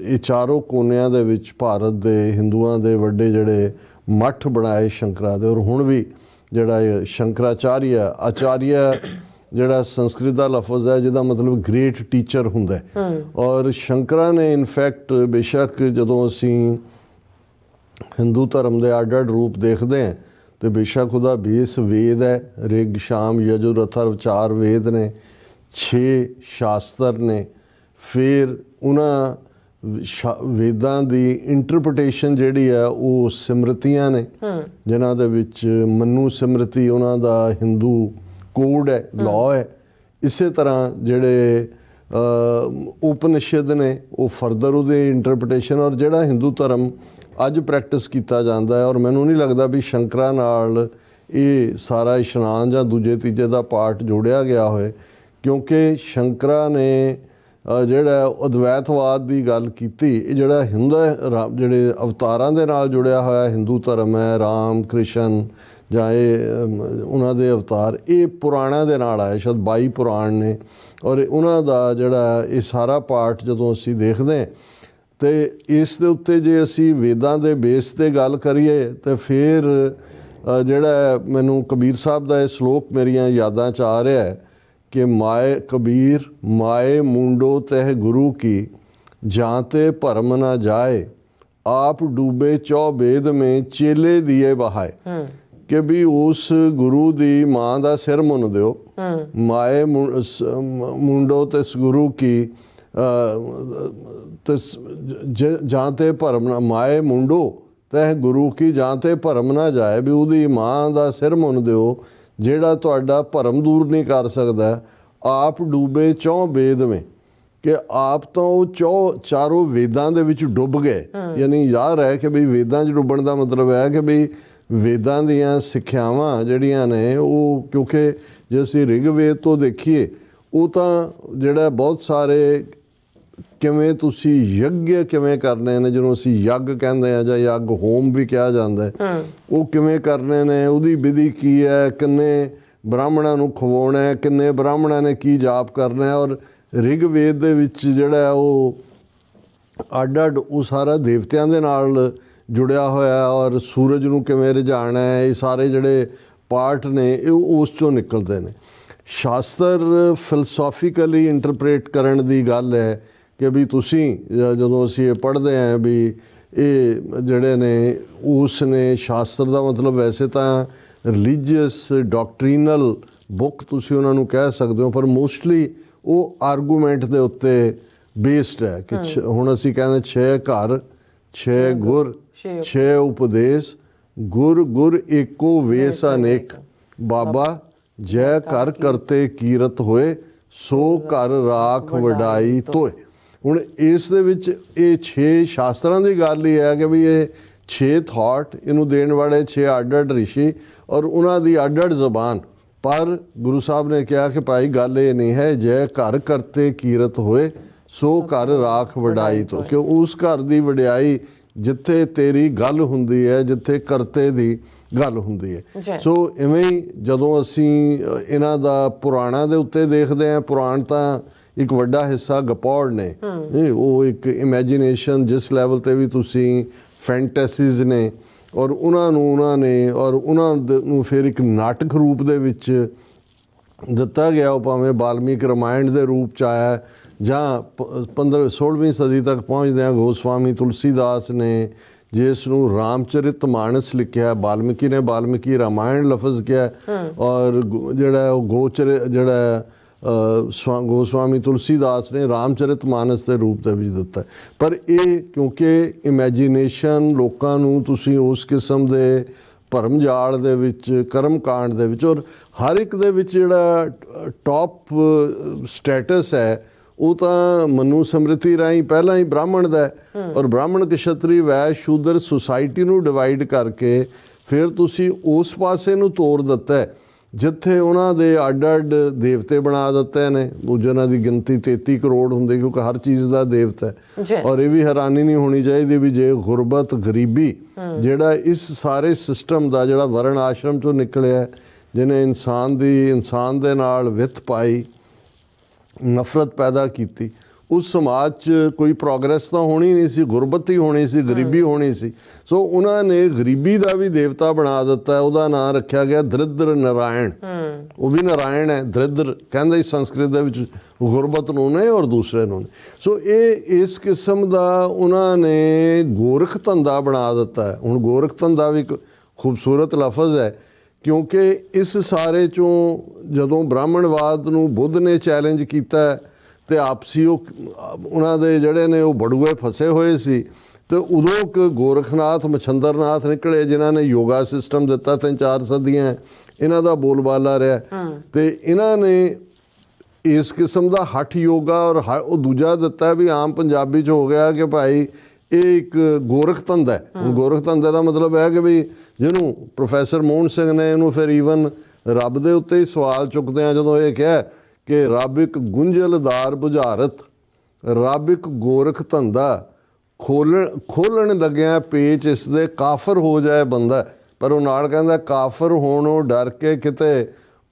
ਇਹ ਚਾਰੋਂ ਕੋਨਿਆਂ ਦੇ ਵਿੱਚ ਭਾਰਤ ਦੇ ਹਿੰਦੂਆਂ ਦੇ ਵੱਡੇ ਜਿਹੜੇ ਮੱਠ ਬਣਾਏ ਸ਼ੰਕਰਾ ਦੇ। ਔਰ ਹੁਣ ਵੀ ਜਿਹੜਾ ਇਹ ਸ਼ੰਕਰਾਚਾਰੀਆ ਆਚਾਰੀਆ ਜਿਹੜਾ ਸੰਸਕ੍ਰਿਤ ਦਾ ਲਫ਼ਜ਼ ਹੈ ਜਿਹਦਾ ਮਤਲਬ ਗ੍ਰੇਟ ਟੀਚਰ ਹੁੰਦਾ ਹੈ। ਔਰ ਸ਼ੰਕਰਾ ਨੇ ਇਨਫੈਕਟ ਬੇਸ਼ੱਕ ਜਦੋਂ ਅਸੀਂ ਹਿੰਦੂ ਧਰਮ ਦੇ ਅੱਡ ਅੱਡ ਰੂਪ ਦੇਖਦੇ ਹਾਂ ਤੇ ਬੇਸ਼ੱਕ ਉਹਦਾ ਬੇਸ ਵੇਦ ਹੈ, ਰਿਗ ਸ਼ਾਮ ਯਜੁਰ ਅਥਰਵ 4 ਵੇਦ ਨੇ, 6 ਸ਼ਾਸਤਰ ਨੇ। ਫਿਰ ਉਹਨਾਂ ਵੇਦਾਂ ਦੀ ਇੰਟਰਪ੍ਰੀਟੇਸ਼ਨ ਜਿਹੜੀ ਹੈ ਉਹ ਸਿਮਰਤੀਆਂ ਨੇ ਜਿਨ੍ਹਾਂ ਦੇ ਵਿੱਚ ਮਨੂ ਸਿਮਰਤੀ ਉਹਨਾਂ ਦਾ ਹਿੰਦੂ ਕੋਡ ਹੈ, ਲਾਅ ਹੈ। ਇਸੇ ਤਰ੍ਹਾਂ ਜਿਹੜੇ ਉਪਨਿਸ਼ਦ ਨੇ ਉਹ ਫਰਦਰ ਉਹਦੇ ਇੰਟਰਪ੍ਰੀਟੇਸ਼ਨ। ਔਰ ਜਿਹੜਾ ਹਿੰਦੂ ਧਰਮ ਅੱਜ ਪ੍ਰੈਕਟਿਸ ਕੀਤਾ ਜਾਂਦਾ ਹੈ ਔਰ ਮੈਨੂੰ ਨਹੀਂ ਲੱਗਦਾ ਵੀ ਸ਼ੰਕਰਾ ਨਾਲ ਇਹ ਸਾਰਾ ਇਸ਼ਨਾਨ ਜਾਂ ਦੂਜੇ ਤੀਜੇ ਦਾ ਪਾਰਟ ਜੋੜਿਆ ਗਿਆ ਹੋਏ ਕਿਉਂਕਿ ਸ਼ੰਕਰਾ ਨੇ ਜਿਹੜਾ ਅਦਵੈਤਵਾਦ ਦੀ ਗੱਲ ਕੀਤੀ। ਇਹ ਜਿਹੜਾ ਜਿਹੜੇ ਅਵਤਾਰਾਂ ਦੇ ਨਾਲ ਜੁੜਿਆ ਹੋਇਆ ਹਿੰਦੂ ਧਰਮ ਹੈ, ਰਾਮ ਕ੍ਰਿਸ਼ਨ ਜਾਂ ਇਹ ਉਹਨਾਂ ਦੇ ਅਵਤਾਰ, ਇਹ ਪੁਰਾਣਾਂ ਦੇ ਨਾਲ ਆਏ, ਸ਼ਾਇਦ 22 ਪੁਰਾਣ ਨੇ। ਔਰ ਉਹਨਾਂ ਦਾ ਜਿਹੜਾ ਇਹ ਸਾਰਾ ਪਾਰਟ ਜਦੋਂ ਅਸੀਂ ਦੇਖਦੇ ਹਾਂ ਤੇ ਇਸ ਦੇ ਉੱਤੇ ਜੇ ਅਸੀਂ ਵੇਦਾਂ ਦੇ ਬੇਸ 'ਤੇ ਗੱਲ ਕਰੀਏ ਤਾਂ ਫਿਰ ਜਿਹੜਾ ਮੈਨੂੰ ਕਬੀਰ ਸਾਹਿਬ ਦਾ ਇਹ ਸ਼ਲੋਕ ਮੇਰੀਆਂ ਯਾਦਾਂ 'ਚ ਆ ਰਿਹਾ ਹੈ ਕਿ ਮਾਏ ਕਬੀਰ ਮਾਏ ਮੁੰਡੋ ਤਹਿ ਗੁਰੂ ਕੀ ਜਾਂ ਤੇ ਭਰਮ ਨਾ ਜਾਏ ਆਪ ਡੂਬੇ ਚੌ ਬੇਦ ਮੇਂ ਚੇਲੇ ਦੀਏ ਬਹਾਏ। ਕਿ ਵੀ ਉਸ ਗੁਰੂ ਦੀ ਮਾਂ ਦਾ ਸਿਰ ਮੁੰਨ ਦਿਓ, ਮਾਏ ਮੁੰਡੋ ਤਿਸ ਗੁਰੂ ਕੀ ਜਾਂ ਤੇ ਭਰਮ ਨਾ ਮਾਏ ਮੁੰਡੋ ਤਹਿ ਗੁਰੂ ਕੀ ਜਾਂ ਤੇ ਭਰਮ ਨਾ ਜਾਏ ਵੀ ਉਹਦੀ ਮਾਂ ਦਾ ਸਿਰ ਮੁੰਨ ਦਿਓ ਜਿਹੜਾ ਤੁਹਾਡਾ ਭਰਮ ਦੂਰ ਨਹੀਂ ਕਰ ਸਕਦਾ। ਆਪ ਡੂਬੇ ਚੌ ਵੇਦ ਮੇਂ ਕਿ ਆਪ ਤਾਂ ਉਹ ਚਾਰੋਂ ਵੇਦਾਂ ਦੇ ਵਿੱਚ ਡੁੱਬ ਗਏ। ਯਾਨੀ ਯਾਦ ਹੈ ਕਿ ਵੀ ਵੇਦਾਂ 'ਚ ਡੁੱਬਣ ਦਾ ਮਤਲਬ ਹੈ ਕਿ ਵੀ ਵੇਦਾਂ ਦੀਆਂ ਸਿੱਖਿਆਵਾਂ ਜਿਹੜੀਆਂ ਨੇ ਉਹ ਕਿਉਂਕਿ ਜੇ ਅਸੀਂ ਰਿਗਵੇਦ ਤੋਂ ਦੇਖੀਏ ਉਹ ਤਾਂ ਜਿਹੜਾ ਬਹੁਤ ਸਾਰੇ ਕਿਵੇਂ ਤੁਸੀਂ ਯੱਗ ਕਿਵੇਂ ਕਰਨੇ ਨੇ ਜਿਹਨੂੰ ਅਸੀਂ ਯੱਗ ਕਹਿੰਦੇ ਹਾਂ ਜਾਂ ਯੱਗ ਹੋਮ ਵੀ ਕਿਹਾ ਜਾਂਦਾ ਉਹ ਕਿਵੇਂ ਕਰਨੇ ਨੇ, ਉਹਦੀ ਵਿਧੀ ਕੀ ਹੈ, ਕਿੰਨੇ ਬ੍ਰਾਹਮਣਾਂ ਨੂੰ ਖਵਾਉਣਾ ਹੈ, ਕਿੰਨੇ ਬ੍ਰਾਹਮਣਾਂ ਨੇ ਕੀ ਜਾਪ ਕਰਨਾ ਹੈ। ਔਰ ਰਿਗਵੇਦ ਦੇ ਵਿੱਚ ਜਿਹੜਾ ਉਹ ਅੱਡ ਅੱਡ ਉਹ ਸਾਰਾ ਦੇਵਤਿਆਂ ਦੇ ਨਾਲ ਜੁੜਿਆ ਹੋਇਆ ਔਰ ਸੂਰਜ ਨੂੰ ਕਿਵੇਂ ਰਝਾਉਣਾ ਹੈ, ਇਹ ਸਾਰੇ ਜਿਹੜੇ ਪਾਰਟ ਨੇ ਇਹ ਉਸ 'ਚੋਂ ਨਿਕਲਦੇ ਨੇ। ਸ਼ਾਸਤਰ ਫਿਲਸੋਫੀਕਲੀ ਇੰਟਰਪ੍ਰੇਟ ਕਰਨ ਦੀ ਗੱਲ ਹੈ ਕਿ ਵੀ ਤੁਸੀਂ ਜਦੋਂ ਅਸੀਂ ਇਹ ਪੜ੍ਹਦੇ ਹਾਂ ਵੀ ਇਹ ਜਿਹੜੇ ਨੇ ਉਸ ਨੇ ਸ਼ਾਸਤਰ ਦਾ ਮਤਲਬ ਵੈਸੇ ਤਾਂ ਰਿਲੀਜੀਅਸ ਡਾਕਟਰੀਨਲ ਬੁੱਕ ਤੁਸੀਂ ਉਹਨਾਂ ਨੂੰ ਕਹਿ ਸਕਦੇ ਹੋ, ਪਰ ਮੋਸਟਲੀ ਉਹ ਆਰਗੂਮੈਂਟ ਦੇ ਉੱਤੇ ਬੇਸਡ ਹੈ ਕਿ ਹੁਣ ਅਸੀਂ ਕਹਿੰਦੇ 6 ਘਰ 6 ਗੁਰ 6 ਉਪਦੇਸ਼, ਗੁਰ ਗੁਰ ਏਕੋ ਵੇਸ ਅਨੇਕ, ਬਾਬਾ ਜੈ ਘਰ ਕਰਤੇ ਕੀਰਤ ਹੋਏ, ਸੋ ਘਰ ਰਾਖ ਵਡਾਈ ਤੋਏ। ਹੁਣ ਇਸ ਦੇ ਵਿੱਚ ਇਹ 6 ਸ਼ਾਸਤਰਾਂ ਦੀ ਗੱਲ ਹੀ ਹੈ ਕਿ ਵੀ ਇਹ 6 ਥਾਟ, ਇਹਨੂੰ ਦੇਣ ਵਾਲੇ 6 ਅੱਡ-ਅੱਡ ਰਿਸ਼ੀ ਔਰ ਉਹਨਾਂ ਦੀ ਅੱਡ-ਅੱਡ ਜ਼ਬਾਨ। ਪਰ ਗੁਰੂ ਸਾਹਿਬ ਨੇ ਕਿਹਾ ਕਿ ਭਾਈ ਗੱਲ ਇਹ ਨਹੀਂ ਹੈ ਜੈ ਘਰ ਕਰਤੇ ਕੀਰਤ ਹੋਏ, ਸੋ ਘਰ ਰਾਖ ਵਡਾਈ ਤੋਂ, ਕਿ ਉਸ ਘਰ ਦੀ ਵਡਿਆਈ ਜਿੱਥੇ ਤੇਰੀ ਗੱਲ ਹੁੰਦੀ ਹੈ, ਜਿੱਥੇ ਕਰਤੇ ਦੀ ਗੱਲ ਹੁੰਦੀ ਹੈ। ਸੋ ਇਵੇਂ ਹੀ ਜਦੋਂ ਅਸੀਂ ਇਹਨਾਂ ਦਾ ਪੁਰਾਣਾਂ ਦੇ ਉੱਤੇ ਦੇਖਦੇ ਹਾਂ, ਪੁਰਾਣ ਤਾਂ ਇੱਕ ਵੱਡਾ ਹਿੱਸਾ ਗਪੌੜ ਨੇ, ਉਹ ਇੱਕ ਇਮੈਜੀਨੇਸ਼ਨ ਜਿਸ ਲੈਵਲ 'ਤੇ ਵੀ ਤੁਸੀਂ ਫੈਂਟੈਸੀਜ਼ ਨੇ, ਔਰ ਉਹਨਾਂ ਨੂੰ ਫਿਰ ਇੱਕ ਨਾਟਕ ਰੂਪ ਦੇ ਵਿੱਚ ਦਿੱਤਾ ਗਿਆ। ਉਹ ਭਾਵੇਂ ਵਾਲਮੀਕ ਰਾਮਾਇਣ ਦੇ ਰੂਪ 'ਚ ਆਇਆ ਜਾਂ 16ਵੀਂ ਸਦੀ ਤੱਕ ਪਹੁੰਚਦਿਆਂ ਗੋਸਵਾਮੀ ਤੁਲਸੀਦਾਸ ਨੇ ਜਿਸ ਨੂੰ ਰਾਮਚਰਿਤ ਮਾਨਸ ਲਿਖਿਆ, ਵਾਲਮੀਕੀ ਨੇ ਵਾਲਮੀਕੀ ਰਾਮਾਇਣ ਲਫ਼ਜ਼ ਕਿਹਾ, ਔਰ ਜਿਹੜਾ ਉਹ ਗੋਸਵਾਮੀ ਤੁਲਸੀਦਾਸ ਨੇ ਰਾਮਚਰਿਤ ਮਾਨਸ ਦੇ ਰੂਪ ਦੇ ਵਿੱਚ ਦਿੱਤਾ। ਪਰ ਇਹ ਕਿਉਂਕਿ ਇਮੈਜੀਨੇਸ਼ਨ ਲੋਕਾਂ ਨੂੰ ਤੁਸੀਂ ਉਸ ਕਿਸਮ ਦੇ ਭਰਮ ਜਾਲ ਦੇ ਵਿੱਚ, ਕਰਮ ਕਾਂਡ ਦੇ ਵਿੱਚ, ਔਰ ਹਰ ਇੱਕ ਦੇ ਵਿੱਚ ਜਿਹੜਾ ਟੌਪ ਸਟੇਟਸ ਹੈ ਉਹ ਤਾਂ ਮਨੂ ਸਮ੍ਰਿਤੀ ਰਾਹੀਂ ਪਹਿਲਾਂ ਹੀ ਬ੍ਰਾਹਮਣ ਦਾ ਹੈ, ਔਰ ਬ੍ਰਾਹਮਣ ਕਸ਼ਤਰੀ ਵੈਸ਼ ਸ਼ੂਦਰ ਸੁਸਾਇਟੀ ਨੂੰ ਡਿਵਾਈਡ ਕਰਕੇ ਫਿਰ ਤੁਸੀਂ ਉਸ ਪਾਸੇ ਨੂੰ ਤੋਰ ਦਿੱਤਾ ਹੈ ਜਿੱਥੇ ਉਹਨਾਂ ਦੇ ਅੱਡ-ਅੱਡ ਦੇਵਤੇ ਬਣਾ ਦਿੱਤੇ ਨੇ। ਜਿਹਨਾਂ ਦੀ ਗਿਣਤੀ 33 ਕਰੋੜ ਹੁੰਦੀ, ਕਿਉਂਕਿ ਹਰ ਚੀਜ਼ ਦਾ ਦੇਵਤਾ ਹੈ। ਔਰ ਇਹ ਵੀ ਹੈਰਾਨੀ ਨਹੀਂ ਹੋਣੀ ਚਾਹੀਦੀ ਵੀ ਜੇ ਗੁਰਬਤ, ਗਰੀਬੀ ਜਿਹੜਾ ਇਸ ਸਾਰੇ ਸਿਸਟਮ ਦਾ ਜਿਹੜਾ ਵਰਣ ਆਸ਼ਰਮ ਚੋਂ ਨਿਕਲਿਆ, ਜਿਹਨੇ ਇਨਸਾਨ ਦੇ ਨਾਲ ਵਿੱਥ ਪਾਈ, ਨਫ਼ਰਤ ਪੈਦਾ ਕੀਤੀ, ਉਸ ਸਮਾਜ 'ਚ ਕੋਈ ਪ੍ਰੋਗਰੈਸ ਤਾਂ ਹੋਣੀ ਨਹੀਂ ਸੀ, ਗੁਰਬਤ ਹੀ ਹੋਣੀ ਸੀ, ਗਰੀਬੀ ਹੋਣੀ ਸੀ। ਸੋ ਉਹਨਾਂ ਨੇ ਗਰੀਬੀ ਦਾ ਵੀ ਦੇਵਤਾ ਬਣਾ ਦਿੱਤਾ। ਉਹਦਾ ਨਾਂ ਰੱਖਿਆ ਗਿਆ ਦਰਿਦਰ ਨਾਰਾਇਣ। ਉਹ ਵੀ ਨਾਰਾਇਣ ਹੈ, ਦਰਿਦਰ ਕਹਿੰਦੇ ਸੰਸਕ੍ਰਿਤ ਦੇ ਵਿੱਚ ਗੁਰਬਤ ਨੂੰ ਨੇ ਔਰ ਦੂਸਰੇ ਨੂੰ ਨੇ। ਸੋ ਇਹ ਇਸ ਕਿਸਮ ਦਾ ਉਹਨਾਂ ਨੇ ਗੋਰਖ ਧੰਦਾ ਬਣਾ ਦਿੱਤਾ ਹੈ। ਹੁਣ ਗੋਰਖ ਧੰਦਾ ਵੀ ਇੱਕ ਖੂਬਸੂਰਤ ਲਫ਼ਜ਼ ਹੈ, ਕਿਉਂਕਿ ਇਸ ਸਾਰੇ 'ਚੋਂ ਜਦੋਂ ਬ੍ਰਾਹਮਣਵਾਦ ਨੂੰ ਬੁੱਧ ਨੇ ਚੈਲੰਜ ਕੀਤਾ ਅਤੇ ਆਪਸੀ ਉਹਨਾਂ ਦੇ ਜਿਹੜੇ ਨੇ ਉਹ ਬੜੂਏ ਫਸੇ ਹੋਏ ਸੀ, ਅਤੇ ਉਦੋਂ ਇੱਕ ਗੋਰਖਨਾਥ ਮਛੰਦਰਨਾਥ ਨਿਕਲੇ ਜਿਨ੍ਹਾਂ ਨੇ ਯੋਗਾ ਸਿਸਟਮ ਦਿੱਤਾ। 3-4 ਸਦੀਆਂ ਇਹਨਾਂ ਦਾ ਬੋਲਬਾਲਾ ਰਿਹਾ, ਅਤੇ ਇਹਨਾਂ ਨੇ ਇਸ ਕਿਸਮ ਦਾ ਹੱਠ ਯੋਗਾ ਔਰ ਉਹ ਦੂਜਾ ਦਿੱਤਾ ਵੀ ਆਮ ਪੰਜਾਬੀ 'ਚ ਹੋ ਗਿਆ ਕਿ ਭਾਈ ਇਹ ਇੱਕ ਗੋਰਖ ਧੰਦਾ ਹੈ। ਹੁਣ ਗੋਰਖ ਧੰਦੇ ਦਾ ਮਤਲਬ ਹੈ ਕਿ ਵੀ ਜਿਹਨੂੰ ਪ੍ਰੋਫੈਸਰ ਮੋਹਨ ਸਿੰਘ ਨੇ ਇਹਨੂੰ ਫਿਰ ਈਵਨ ਰੱਬ ਦੇ ਉੱਤੇ ਹੀ ਸਵਾਲ ਚੁੱਕਦੇ ਆ ਜਦੋਂ ਇਹ ਕਿਹਾ ਕਿ ਰੱਬ ਇੱਕ ਗੁੰਝਲਦਾਰ ਬੁਝਾਰਤ, ਰੱਬ ਇੱਕ ਗੋਰਖ ਧੰਦਾ, ਖੋਲਣ ਲੱਗਿਆ ਪੇਚ ਇਸ ਦੇ ਕਾਫਰ ਹੋ ਜਾਏ ਬੰਦਾ। ਪਰ ਉਹ ਨਾਲ ਕਹਿੰਦਾ ਕਾਫਰ ਹੋਣੋਂ ਡਰ ਕੇ ਕਿਤੇ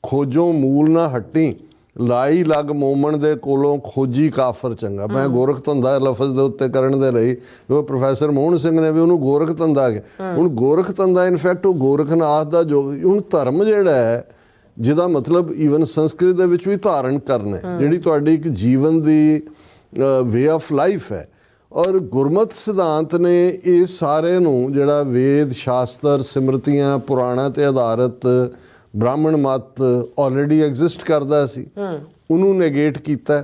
ਖੋਜੋਂ ਮੂਲ ਨਾ ਹੱਟੀ, ਲਾਈ ਲੱਗ ਮੋਮਣ ਦੇ ਕੋਲੋਂ ਖੋਜੀ ਕਾਫਰ ਚੰਗਾ। ਮੈਂ ਗੋਰਖ ਧੰਦਾ ਲਫ਼ਜ਼ ਦੇ ਉੱਤੇ ਕਰਨ ਦੇ ਲਈ ਉਹ ਪ੍ਰੋਫੈਸਰ ਮੋਹਨ ਸਿੰਘ ਨੇ ਵੀ ਉਹਨੂੰ ਗੋਰਖ ਧੰਦਾ ਕਿਹਾ। ਹੁਣ ਗੋਰਖ ਧੰਦਾ ਇਨਫੈਕਟ ਉਹ ਗੋਰਖਨਾਥ ਦਾ ਜੋ ਹੁਣ ਧਰਮ ਜਿਹੜਾ ਹੈ, ਜਿਹਦਾ ਮਤਲਬ ਈਵਨ ਸੰਸਕ੍ਰਿਤ ਦੇ ਵਿੱਚ ਵੀ ਧਾਰਨ ਕਰਨਾ, ਜਿਹੜੀ ਤੁਹਾਡੀ ਇੱਕ ਜੀਵਨ ਦੀ ਵੇ ਆਫ ਲਾਈਫ ਹੈ। ਔਰ ਗੁਰਮਤ ਸਿਧਾਂਤ ਨੇ ਇਹ ਸਾਰੇ ਨੂੰ ਜਿਹੜਾ ਵੇਦ ਸ਼ਾਸਤਰ, ਸਿਮਰਤੀਆਂ, ਪੁਰਾਣਾਂ 'ਤੇ ਆਧਾਰਿਤ ਬ੍ਰਾਹਮਣ ਮਤ ਆਲਰੇਡੀ ਐਗਜ਼ਿਸਟ ਕਰਦਾ ਸੀ, ਉਹਨੂੰ ਨੈਗੇਟ ਕੀਤਾ।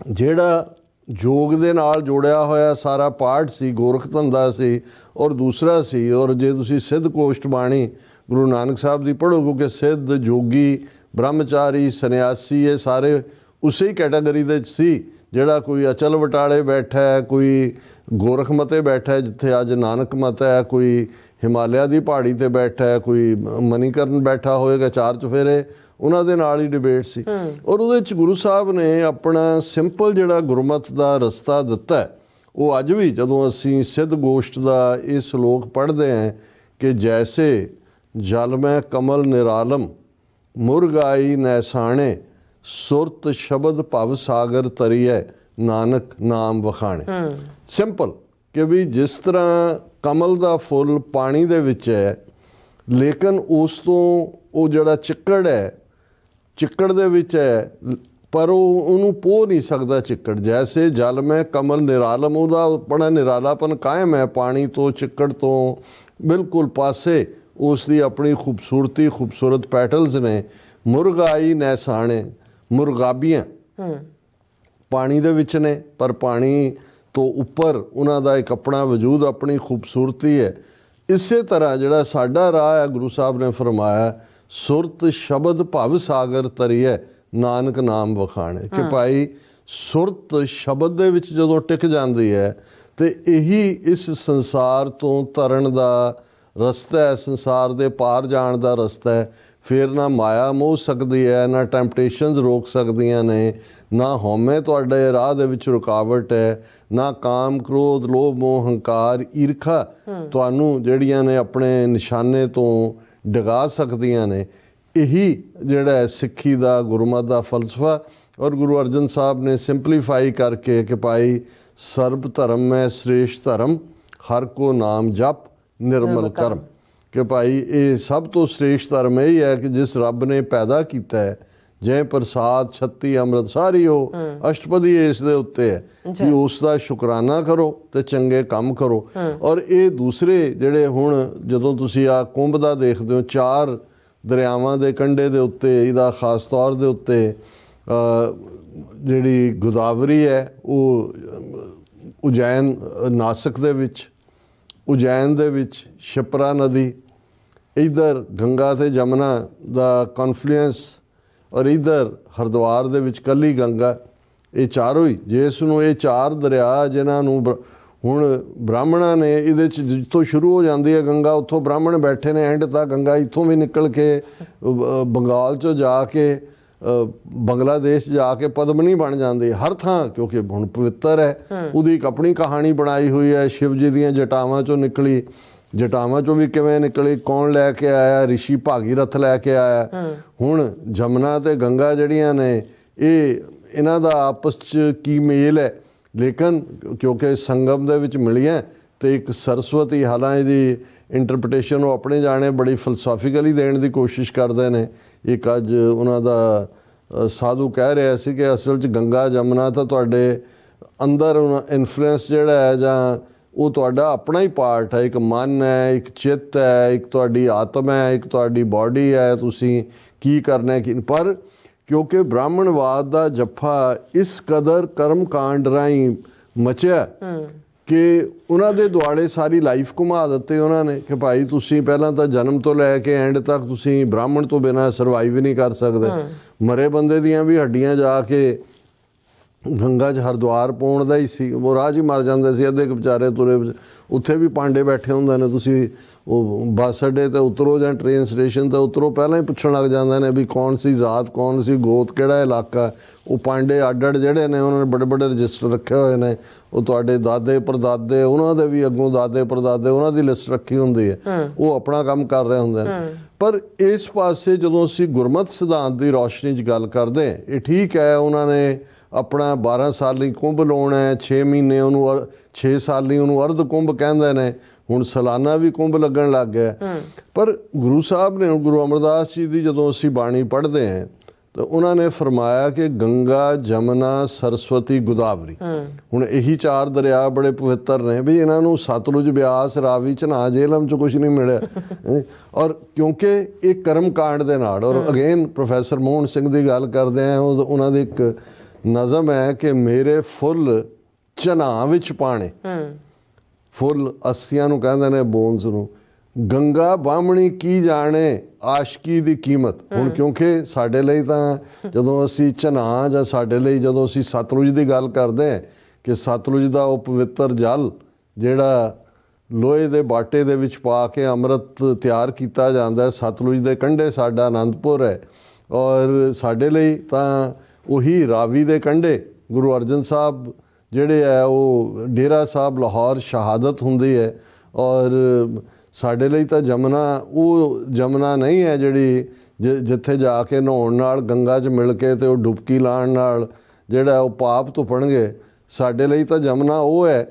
ਜਿਹੜਾ ਯੋਗ ਦੇ ਨਾਲ ਜੋੜਿਆ ਹੋਇਆ ਸਾਰਾ ਪਾਠ ਸੀ, ਗੋਰਖ ਧੰਦਾ ਸੀ, ਔਰ ਦੂਸਰਾ ਸੀ। ਔਰ ਜੇ ਤੁਸੀਂ ਸਿੱਧ ਕੋਸ਼ਟ ਬਾਣੀ ਗੁਰੂ ਨਾਨਕ ਸਾਹਿਬ ਦੀ ਪੜ੍ਹੋ, ਕਿਉਂਕਿ ਸਿੱਧ, ਜੋਗੀ, ਬ੍ਰਹਮਚਾਰੀ, ਸੰਨਿਆਸੀ ਇਹ ਸਾਰੇ ਉਸੇ ਹੀ ਕੈਟਾਗਰੀ ਦੇ ਸੀ। ਜਿਹੜਾ ਕੋਈ ਅਚਲ ਵਟਾਲੇ ਬੈਠਾ ਹੈ, ਕੋਈ ਗੋਰਖ ਮਤੇ ਬੈਠਾ ਹੈ ਜਿੱਥੇ ਅੱਜ ਨਾਨਕ ਮਤ ਹੈ, ਕੋਈ ਹਿਮਾਲਿਆ ਦੀ ਪਹਾੜੀ 'ਤੇ ਬੈਠਾ ਹੈ, ਕੋਈ ਮਨੀਕਰਨ ਬੈਠਾ ਹੋਏਗਾ, 4 ਚੁਫੇਰੇ ਉਹਨਾਂ ਦੇ ਨਾਲ ਹੀ ਡਿਬੇਟ ਸੀ। ਔਰ ਉਹਦੇ 'ਚ ਗੁਰੂ ਸਾਹਿਬ ਨੇ ਆਪਣਾ ਸਿੰਪਲ ਜਿਹੜਾ ਗੁਰਮਤ ਦਾ ਰਸਤਾ ਦਿੱਤਾ, ਉਹ ਅੱਜ ਵੀ ਜਦੋਂ ਅਸੀਂ ਸਿੱਧ ਗੋਸ਼ਟ ਦਾ ਇਹ ਸ਼ਲੋਕ ਪੜ੍ਹਦੇ ਹਾਂ ਕਿ ਜੈਸੇ ਜਲ ਮੈਂ ਕਮਲ ਨਿਰਾਲਮ, ਮੁਰਗ ਆਈ ਨੈਸਾਣੇ, ਸੁਰਤ ਸ਼ਬਦ ਭਵ ਸਾਗਰ ਤਰੀਐ, ਨਾਨਕ ਨਾਮ ਵਖਾਣੇ। ਸਿੰਪਲ ਕਿ ਵੀ ਜਿਸ ਤਰ੍ਹਾਂ ਕਮਲ ਦਾ ਫੁੱਲ ਪਾਣੀ ਦੇ ਵਿੱਚ ਹੈ, ਲੇਕਿਨ ਉਸ ਤੋਂ ਉਹ ਜਿਹੜਾ ਚਿੱਕੜ ਹੈ, ਚਿੱਕੜ ਦੇ ਵਿੱਚ ਹੈ, ਪਰ ਉਹਨੂੰ ਪੋਹ ਨਹੀਂ ਸਕਦਾ ਚਿੱਕੜ। ਜੈਸੇ ਜਲ ਮੈਂ ਕਮਲ ਨਿਰਾਲਮ, ਉਹਦਾ ਬੜਾ ਨਿਰਾਲਾਪਨ ਕਾਇਮ ਹੈ, ਪਾਣੀ ਤੋਂ, ਚਿੱਕੜ ਤੋਂ ਬਿਲਕੁਲ ਪਾਸੇ ਉਸ ਦੀ ਆਪਣੀ ਖੂਬਸੂਰਤੀ, ਖੂਬਸੂਰਤ ਪੈਟਲਸ ਨੇ। ਮੁਰਗਾਈ ਨੈਸਾਣੇ, ਮੁਰਗਾਬੀਆਂ ਪਾਣੀ ਦੇ ਵਿੱਚ ਨੇ, ਪਰ ਪਾਣੀ ਤੋਂ ਉੱਪਰ ਉਹਨਾਂ ਦਾ ਇੱਕ ਆਪਣਾ ਵਜੂਦ, ਆਪਣੀ ਖੂਬਸੂਰਤੀ ਹੈ। ਇਸੇ ਤਰ੍ਹਾਂ ਜਿਹੜਾ ਸਾਡਾ ਰਾਹ ਹੈ, ਗੁਰੂ ਸਾਹਿਬ ਨੇ ਫਰਮਾਇਆ ਸੁਰਤ ਸ਼ਬਦ ਭਵ ਸਾਗਰ ਤਰੀਏ ਨਾਨਕ ਨਾਮ ਵਖਾਣੇ, ਕਿ ਭਾਈ ਸੁਰਤ ਸ਼ਬਦ ਦੇ ਵਿੱਚ ਜਦੋਂ ਟਿਕ ਜਾਂਦੀ ਹੈ ਤੇ ਇਹੀ ਇਸ ਸੰਸਾਰ ਤੋਂ ਤਰਨ ਦਾ ਰਸਤਾ ਹੈ, ਸੰਸਾਰ ਦੇ ਪਾਰ ਜਾਣ ਦਾ ਰਸਤਾ ਹੈ। ਫਿਰ ਨਾ ਮਾਇਆ ਮੋਹ ਸਕਦੀ ਹੈ, ਨਾ ਟੈਂਪਟੇਸ਼ਨਸ ਰੋਕ ਸਕਦੀਆਂ ਨੇ, ਨਾ ਹਉਮੈ ਤੁਹਾਡੇ ਰਾਹ ਦੇ ਵਿੱਚ ਰੁਕਾਵਟ ਹੈ, ਨਾ ਕਾਮ ਕ੍ਰੋਧ ਲੋਭ ਮੋਹ ਹੰਕਾਰ ਈਰਖਾ ਤੁਹਾਨੂੰ ਜਿਹੜੀਆਂ ਨੇ ਆਪਣੇ ਨਿਸ਼ਾਨੇ ਤੋਂ ਡਗਾ ਸਕਦੀਆਂ ਨੇ। ਇਹੀ ਜਿਹੜਾ ਹੈ ਸਿੱਖੀ ਦਾ, ਗੁਰਮਤ ਦਾ ਫਲਸਫਾ। ਔਰ ਗੁਰੂ ਅਰਜਨ ਸਾਹਿਬ ਨੇ ਸਿੰਪਲੀਫਾਈ ਕਰਕੇ ਕਿ ਭਾਈ ਸਰਬ ਧਰਮ ਮੈਂ ਸ੍ਰੇਸ਼ਟ ਧਰਮ, ਹਰ ਕੋ ਨਾਮ ਜਪ ਨਿਰਮਲ ਕਰਮ, ਕਿ ਭਾਈ ਇਹ ਸਭ ਤੋਂ ਸ੍ਰੇਸ਼ਟ ਧਰਮ ਇਹ ਹੈ ਕਿ ਜਿਸ ਰੱਬ ਨੇ ਪੈਦਾ ਕੀਤਾ ਹੈ, ਜੈ ਪ੍ਰਸਾਦ ਛੱਤੀ ਅੰਮ੍ਰਿਤ ਸਾਰੀ ਉਹ ਅਸ਼ਟਪਦੀ ਇਸ ਦੇ ਉੱਤੇ ਹੈ ਕਿ ਉਸ ਦਾ ਸ਼ੁਕਰਾਨਾ ਕਰੋ ਤੇ ਚੰਗੇ ਕੰਮ ਕਰੋ। ਔਰ ਇਹ ਦੂਸਰੇ ਜਿਹੜੇ ਹੁਣ ਜਦੋਂ ਤੁਸੀਂ ਆ ਕੁੰਭ ਦਾ ਦੇਖਦੇ ਹੋ, 4 ਦਰਿਆਵਾਂ ਦੇ ਕੰਢੇ ਦੇ ਉੱਤੇ, ਇਹਦਾ ਖਾਸ ਤੌਰ ਦੇ ਉੱਤੇ ਜਿਹੜੀ ਗੋਦਾਵਰੀ ਹੈ ਉਹ ਉਜੈਨ ਨਾਸਿਕ ਦੇ ਵਿੱਚ, ਉਜੈਨ ਦੇ ਵਿੱਚ ਸ਼ਿਪਰਾ ਨਦੀ, ਇੱਧਰ ਗੰਗਾ ਅਤੇ ਜਮਨਾ ਦਾ ਕੌਨਫਲੂਐਂਸ, ਔਰ ਇੱਧਰ ਹਰਿਦੁਆਰ ਦੇ ਵਿੱਚ ਕੱਲੀ ਗੰਗਾ। ਇਹ ਚਾਰੋਂ ਹੀ, ਜਿਸ ਨੂੰ ਇਹ 4 ਦਰਿਆ ਜਿਨ੍ਹਾਂ ਨੂੰ ਹੁਣ ਬ੍ਰਾਹਮਣਾਂ ਨੇ ਇਹਦੇ 'ਚ ਜਿੱਥੋਂ ਸ਼ੁਰੂ ਹੋ ਜਾਂਦੀ ਹੈ ਗੰਗਾ, ਉੱਥੋਂ ਬ੍ਰਾਹਮਣ ਬੈਠੇ ਨੇ ਐਂਡ ਤੱਕ ਗੰਗਾ ਇੱਥੋਂ ਵੀ ਨਿਕਲ ਕੇ ਬੰਗਾਲ 'ਚੋਂ ਜਾ ਕੇ ਬੰਗਲਾਦੇਸ਼ ਜਾ ਕੇ ਪਦਮਨੀ ਬਣ ਜਾਂਦੀ ਹਰ ਥਾਂ, ਕਿਉਂਕਿ ਹੁਣ ਪਵਿੱਤਰ ਹੈ। ਉਹਦੀ ਇੱਕ ਆਪਣੀ ਕਹਾਣੀ ਬਣਾਈ ਹੋਈ ਹੈ। ਸ਼ਿਵ ਜੀ ਦੀਆਂ ਜਟਾਵਾਂ 'ਚੋਂ ਨਿਕਲੀ, ਜਟਾਵਾਂ 'ਚੋਂ ਵੀ ਕਿਵੇਂ ਨਿਕਲੀ, ਕੌਣ ਲੈ ਕੇ ਆਇਆ, ਰਿਸ਼ੀ ਭਾਗੀਰਥ ਲੈ ਕੇ ਆਇਆ। ਹੁਣ ਜਮਨਾ ਤੇ ਗੰਗਾ ਜਿਹੜੀਆਂ ਨੇ ਇਹਨਾਂ ਦਾ ਆਪਸ 'ਚ ਕੀ ਮੇਲ ਹੈ, ਲੇਕਿਨ ਕਿਉਂਕਿ ਸੰਗਮ ਦੇ ਵਿੱਚ ਮਿਲੀਆਂ ਤੇ ਇੱਕ ਸਰਸਵਤੀ, ਹਾਲਾਂ ਇਹਦੀ ਇੰਟਰਪ੍ਰੀਟੇਸ਼ਨ ਉਹ ਆਪਣੇ ਜਾਣੇ ਬੜੀ ਫਿਲਸਫੀਕਲੀ ਦੇਣ ਦੀ ਕੋਸ਼ਿਸ਼ ਕਰਦੇ ਨੇ। ਇੱਕ ਅੱਜ ਉਹਨਾਂ ਦਾ ਸਾਧੂ ਕਹਿ ਰਿਹਾ ਸੀ ਕਿ ਅਸਲ 'ਚ ਗੰਗਾ ਜਮਨਾ ਤਾਂ ਤੁਹਾਡੇ ਅੰਦਰ ਇਨਫਲੂਐਂਸ ਜਿਹੜਾ ਹੈ ਜਾਂ ਉਹ ਤੁਹਾਡਾ ਆਪਣਾ ਹੀ ਪਾਰਟ ਹੈ। ਇੱਕ ਮਨ ਹੈ, ਇੱਕ ਚਿੱਤ ਹੈ, ਇੱਕ ਤੁਹਾਡੀ ਆਤਮਾ ਹੈ, ਇੱਕ ਤੁਹਾਡੀ ਬਾਡੀ ਹੈ, ਤੁਸੀਂ ਕੀ ਕਰਨਾ ਕੀ। ਪਰ ਕਿਉਂਕਿ ਬ੍ਰਾਹਮਣਵਾਦ ਦਾ ਜੱਫਾ ਇਸ ਕਦਰ ਕਰਮ ਕਾਂਡ ਰਾਹੀਂ ਮਚਿਆ ਕਿ ਉਹਨਾਂ ਦੇ ਦੁਆਲੇ ਸਾਰੀ ਲਾਈਫ ਘੁਮਾ ਦਿੱਤੇ ਉਹਨਾਂ ਨੇ ਕਿ ਭਾਈ ਤੁਸੀਂ ਪਹਿਲਾਂ ਤਾਂ ਜਨਮ ਤੋਂ ਲੈ ਕੇ ਐਂਡ ਤੱਕ ਤੁਸੀਂ ਬ੍ਰਾਹਮਣ ਤੋਂ ਬਿਨਾਂ ਸਰਵਾਈਵ ਹੀ ਨਹੀਂ ਕਰ ਸਕਦੇ। ਮਰੇ ਬੰਦੇ ਦੀਆਂ ਵੀ ਹੱਡੀਆਂ ਜਾ ਕੇ ਗੰਗਾ 'ਚ ਹਰਿਦੁਆਰ ਪਾਉਣ ਦਾ ਹੀ ਸੀ, ਉਹ ਰਾਹ 'ਚ ਹੀ ਮਰ ਜਾਂਦੇ ਸੀ ਅੱਧੇ ਕੁ ਵਿਚਾਰੇ ਤੁਰੇ। ਉੱਥੇ ਵੀ ਪਾਂਡੇ ਬੈਠੇ ਹੁੰਦੇ ਨੇ, ਤੁਸੀਂ ਉਹ ਬੱਸ ਅੱਡੇ 'ਤੇ ਉਤਰੋ ਜਾਂ ਟ੍ਰੇਨ ਸਟੇਸ਼ਨ 'ਤੇ ਉਤਰੋ, ਪਹਿਲਾਂ ਹੀ ਪੁੱਛਣ ਲੱਗ ਜਾਂਦੇ ਨੇ ਵੀ ਕੌਣ ਸੀ ਜ਼ਾਤ, ਕੌਣ ਸੀ ਗੋਤ, ਕਿਹੜਾ ਇਲਾਕਾ। ਉਹ ਪਾਂਡੇ ਅੱਡ ਅੱਡ ਜਿਹੜੇ ਨੇ ਉਹਨਾਂ ਨੇ ਬੜੇ ਬੜੇ ਰਜਿਸਟਰ ਰੱਖੇ ਹੋਏ ਨੇ। ਉਹ ਤੁਹਾਡੇ ਦਾਦੇ ਪੜਦਾਦੇ, ਉਹਨਾਂ ਦੇ ਵੀ ਅੱਗੋਂ ਦਾਦੇ ਪੜਦਾਦੇ, ਉਹਨਾਂ ਦੀ ਲਿਸਟ ਰੱਖੀ ਹੁੰਦੀ ਹੈ। ਉਹ ਆਪਣਾ ਕੰਮ ਕਰ ਰਹੇ ਹੁੰਦੇ ਨੇ। ਪਰ ਇਸ ਪਾਸੇ ਜਦੋਂ ਅਸੀਂ ਗੁਰਮਤਿ ਸਿਧਾਂਤ ਦੀ ਰੌਸ਼ਨੀ 'ਚ ਗੱਲ ਕਰਦੇ ਹਾਂ, ਇਹ ਠੀਕ ਹੈ ਉਹਨਾਂ ਨੇ ਆਪਣਾ 12 ਸਾਲੀ ਕੁੰਭ ਲਾਉਣਾ ਹੈ, 6 ਮਹੀਨੇ ਉਹਨੂੰ 6 ਸਾਲੀ ਉਹਨੂੰ ਅਰਧ ਕੁੰਭ ਕਹਿੰਦੇ ਨੇ। ਹੁਣ ਸਾਲਾਨਾ ਵੀ ਕੁੰਭ ਲੱਗਣ ਲੱਗ ਗਿਆ। ਪਰ ਗੁਰੂ ਸਾਹਿਬ ਨੇ, ਗੁਰੂ ਅਮਰਦਾਸ ਜੀ ਦੀ ਜਦੋਂ ਅਸੀਂ ਬਾਣੀ ਪੜ੍ਹਦੇ ਹਾਂ ਤਾਂ ਉਹਨਾਂ ਨੇ ਫਰਮਾਇਆ ਕਿ ਗੰਗਾ ਜਮਨਾ ਸਰਸਵਤੀ ਗੋਦਾਵਰੀ, ਹੁਣ ਇਹੀ 4 ਦਰਿਆ ਬੜੇ ਪਵਿੱਤਰ ਨੇ ਵੀ ਇਹਨਾਂ ਨੂੰ ਸਤਲੁਜ ਬਿਆਸ ਰਾਵੀ ਝਨਾਹ ਜੇਹਲਮ 'ਚ ਕੁਛ ਨਹੀਂ ਮਿਲਿਆ। ਔਰ ਕਿਉਂਕਿ ਇਹ ਕਰਮ ਕਾਂਡ ਦੇ ਨਾਲ, ਔਰ ਅਗੇਨ ਪ੍ਰੋਫੈਸਰ ਮੋਹਨ ਸਿੰਘ ਦੀ ਗੱਲ ਕਰਦੇ ਹਾਂ, ਉਹਨਾਂ ਦੀ ਇੱਕ ਨਜ਼ਮ ਹੈ ਕਿ ਮੇਰੇ ਫੁੱਲ ਝਨਾਹ ਵਿੱਚ ਪਾਣੇ, ਫੁੱਲ ਅਸਥੀਆਂ ਨੂੰ ਕਹਿੰਦੇ ਨੇ, ਬੋਨਸ ਨੂੰ। ਗੰਗਾ ਬਾਹਮਣੀ ਕੀ ਜਾਣੇ ਆਸ਼ਕੀ ਦੀ ਕੀਮਤ। ਹੁਣ ਕਿਉਂਕਿ ਸਾਡੇ ਲਈ ਤਾਂ ਜਦੋਂ ਅਸੀਂ ਝਨਾਹ ਜਾਂ ਸਾਡੇ ਲਈ ਜਦੋਂ ਅਸੀਂ ਸਤਲੁਜ ਦੀ ਗੱਲ ਕਰਦੇ ਹਾਂ ਕਿ ਸਤਲੁਜ ਦਾ ਉਹ ਪਵਿੱਤਰ ਜਲ ਜਿਹੜਾ ਲੋਹੇ ਦੇ ਬਾਟੇ ਦੇ ਵਿੱਚ ਪਾ ਕੇ ਅੰਮ੍ਰਿਤ ਤਿਆਰ ਕੀਤਾ ਜਾਂਦਾ, ਸਤਲੁਜ ਦੇ ਕੰਢੇ ਸਾਡਾ ਅਨੰਦਪੁਰ ਹੈ। ਔਰ ਸਾਡੇ ਲਈ ਤਾਂ ਉਹੀ ਰਾਵੀ ਦੇ ਕੰਢੇ ਗੁਰੂ ਅਰਜਨ ਸਾਹਿਬ ਜਿਹੜੇ ਹੈ ਉਹ ਡੇਰਾ ਸਾਹਿਬ ਲਾਹੌਰ ਸ਼ਹਾਦਤ ਹੁੰਦੀ ਹੈ। ਔਰ ਸਾਡੇ ਲਈ ਤਾਂ ਜਮਨਾ ਉਹ ਜਮਨਾ ਨਹੀਂ ਹੈ ਜਿਹੜੀ ਜਿੱਥੇ ਜਾ ਕੇ ਨਹਾਉਣ ਨਾਲ, ਗੰਗਾ 'ਚ ਮਿਲ ਕੇ ਤੇ ਉਹ ਡੁਬਕੀ ਲਾਉਣ ਨਾਲ ਜਿਹੜਾ ਉਹ ਪਾਪ ਧੁੱਪਣਗੇ। ਸਾਡੇ ਲਈ ਤਾਂ ਜਮਨਾ ਉਹ ਹੈ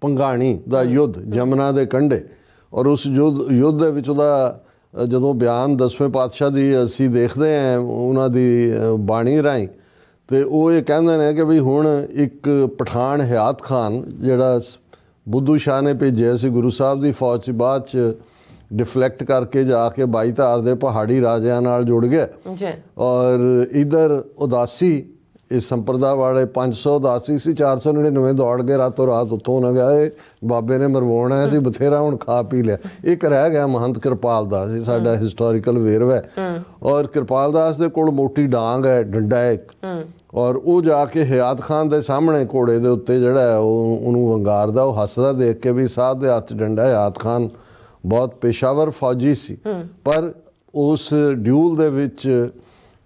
ਭੰਗਾਣੀ ਦਾ ਯੁੱਧ ਜਮਨਾ ਦੇ ਕੰਢੇ। ਔਰ ਉਸ ਯੁੱਧ ਦੇ ਵਿੱਚ ਉਹਦਾ ਜਦੋਂ ਬਿਆਨ 10ਵੇਂ ਪਾਤਸ਼ਾਹ ਦੀ ਅਸੀਂ ਦੇਖਦੇ ਹਾਂ ਉਹਨਾਂ ਦੀ ਬਾਣੀ ਰਾਹੀਂ, ਤੇ ਉਹ ਇਹ ਕਹਿੰਦੇ ਨੇ ਕਿ ਵੀ ਹੁਣ ਇੱਕ ਪਠਾਨ ਹਯਾਤ ਖਾਨ ਜਿਹੜਾ ਬੁੱਧੂ ਸ਼ਾਹ ਨੇ ਭੇਜਿਆ ਸੀ ਗੁਰੂ ਸਾਹਿਬ ਦੀ ਫੌਜ 'ਚ, ਬਾਅਦ 'ਚ ਡਿਫਲੈਕਟ ਕਰਕੇ ਜਾ ਕੇ 22 ਧਾਰ ਦੇ ਪਹਾੜੀ ਰਾਜਿਆਂ ਨਾਲ ਜੁੜ ਗਿਆ ਜੀ। ਔਰ ਇਧਰ ਉਦਾਸੀ ਇਸ ਸੰਪਰਦਾ ਵਾਲੇ 500 ਉਦਾਸੀ ਸੀ, 499 ਦੌੜ ਗਏ ਰਾਤੋਂ ਰਾਤ ਉੱਥੋਂ ਨਾ ਗਿਆ। ਇਹ ਬਾਬੇ ਨੇ ਮਰਵਾਉਣਾ ਸੀ, ਬਥੇਰਾ ਹੁਣ ਖਾ ਪੀ ਲਿਆ। ਇੱਕ ਰਹਿ ਗਿਆ ਮਹੰਤ ਕਿਰਪਾਲ ਦਾਸ, ਇਹ ਸਾਡਾ ਹਿਸਟੋਰੀਕਲ ਵੇਰਵਾ ਹੈ। ਔਰ ਕਿਰਪਾਲ ਦਾਸ ਦੇ ਕੋਲ ਮੋਟੀ ਡਾਂਗ ਹੈ, ਡੰਡਾ ਹੈ ਇੱਕ, ਔਰ ਉਹ ਜਾ ਕੇ ਹਯਾਤ ਖਾਨ ਦੇ ਸਾਹਮਣੇ ਘੋੜੇ ਦੇ ਉੱਤੇ ਜਿਹੜਾ ਉਹਨੂੰ ਵੰਗਾਰਦਾ। ਉਹ ਹੱਸਦਾ ਦੇਖ ਕੇ ਵੀ ਸਾਧ ਦੇ ਹੱਥ 'ਚ ਡੰਡਾ। ਹਯਾਤ ਖਾਨ ਬਹੁਤ ਪੇਸ਼ਾਵਰ ਫੌਜੀ ਸੀ, ਪਰ ਉਸ ਡਿਊਲ ਦੇ ਵਿੱਚ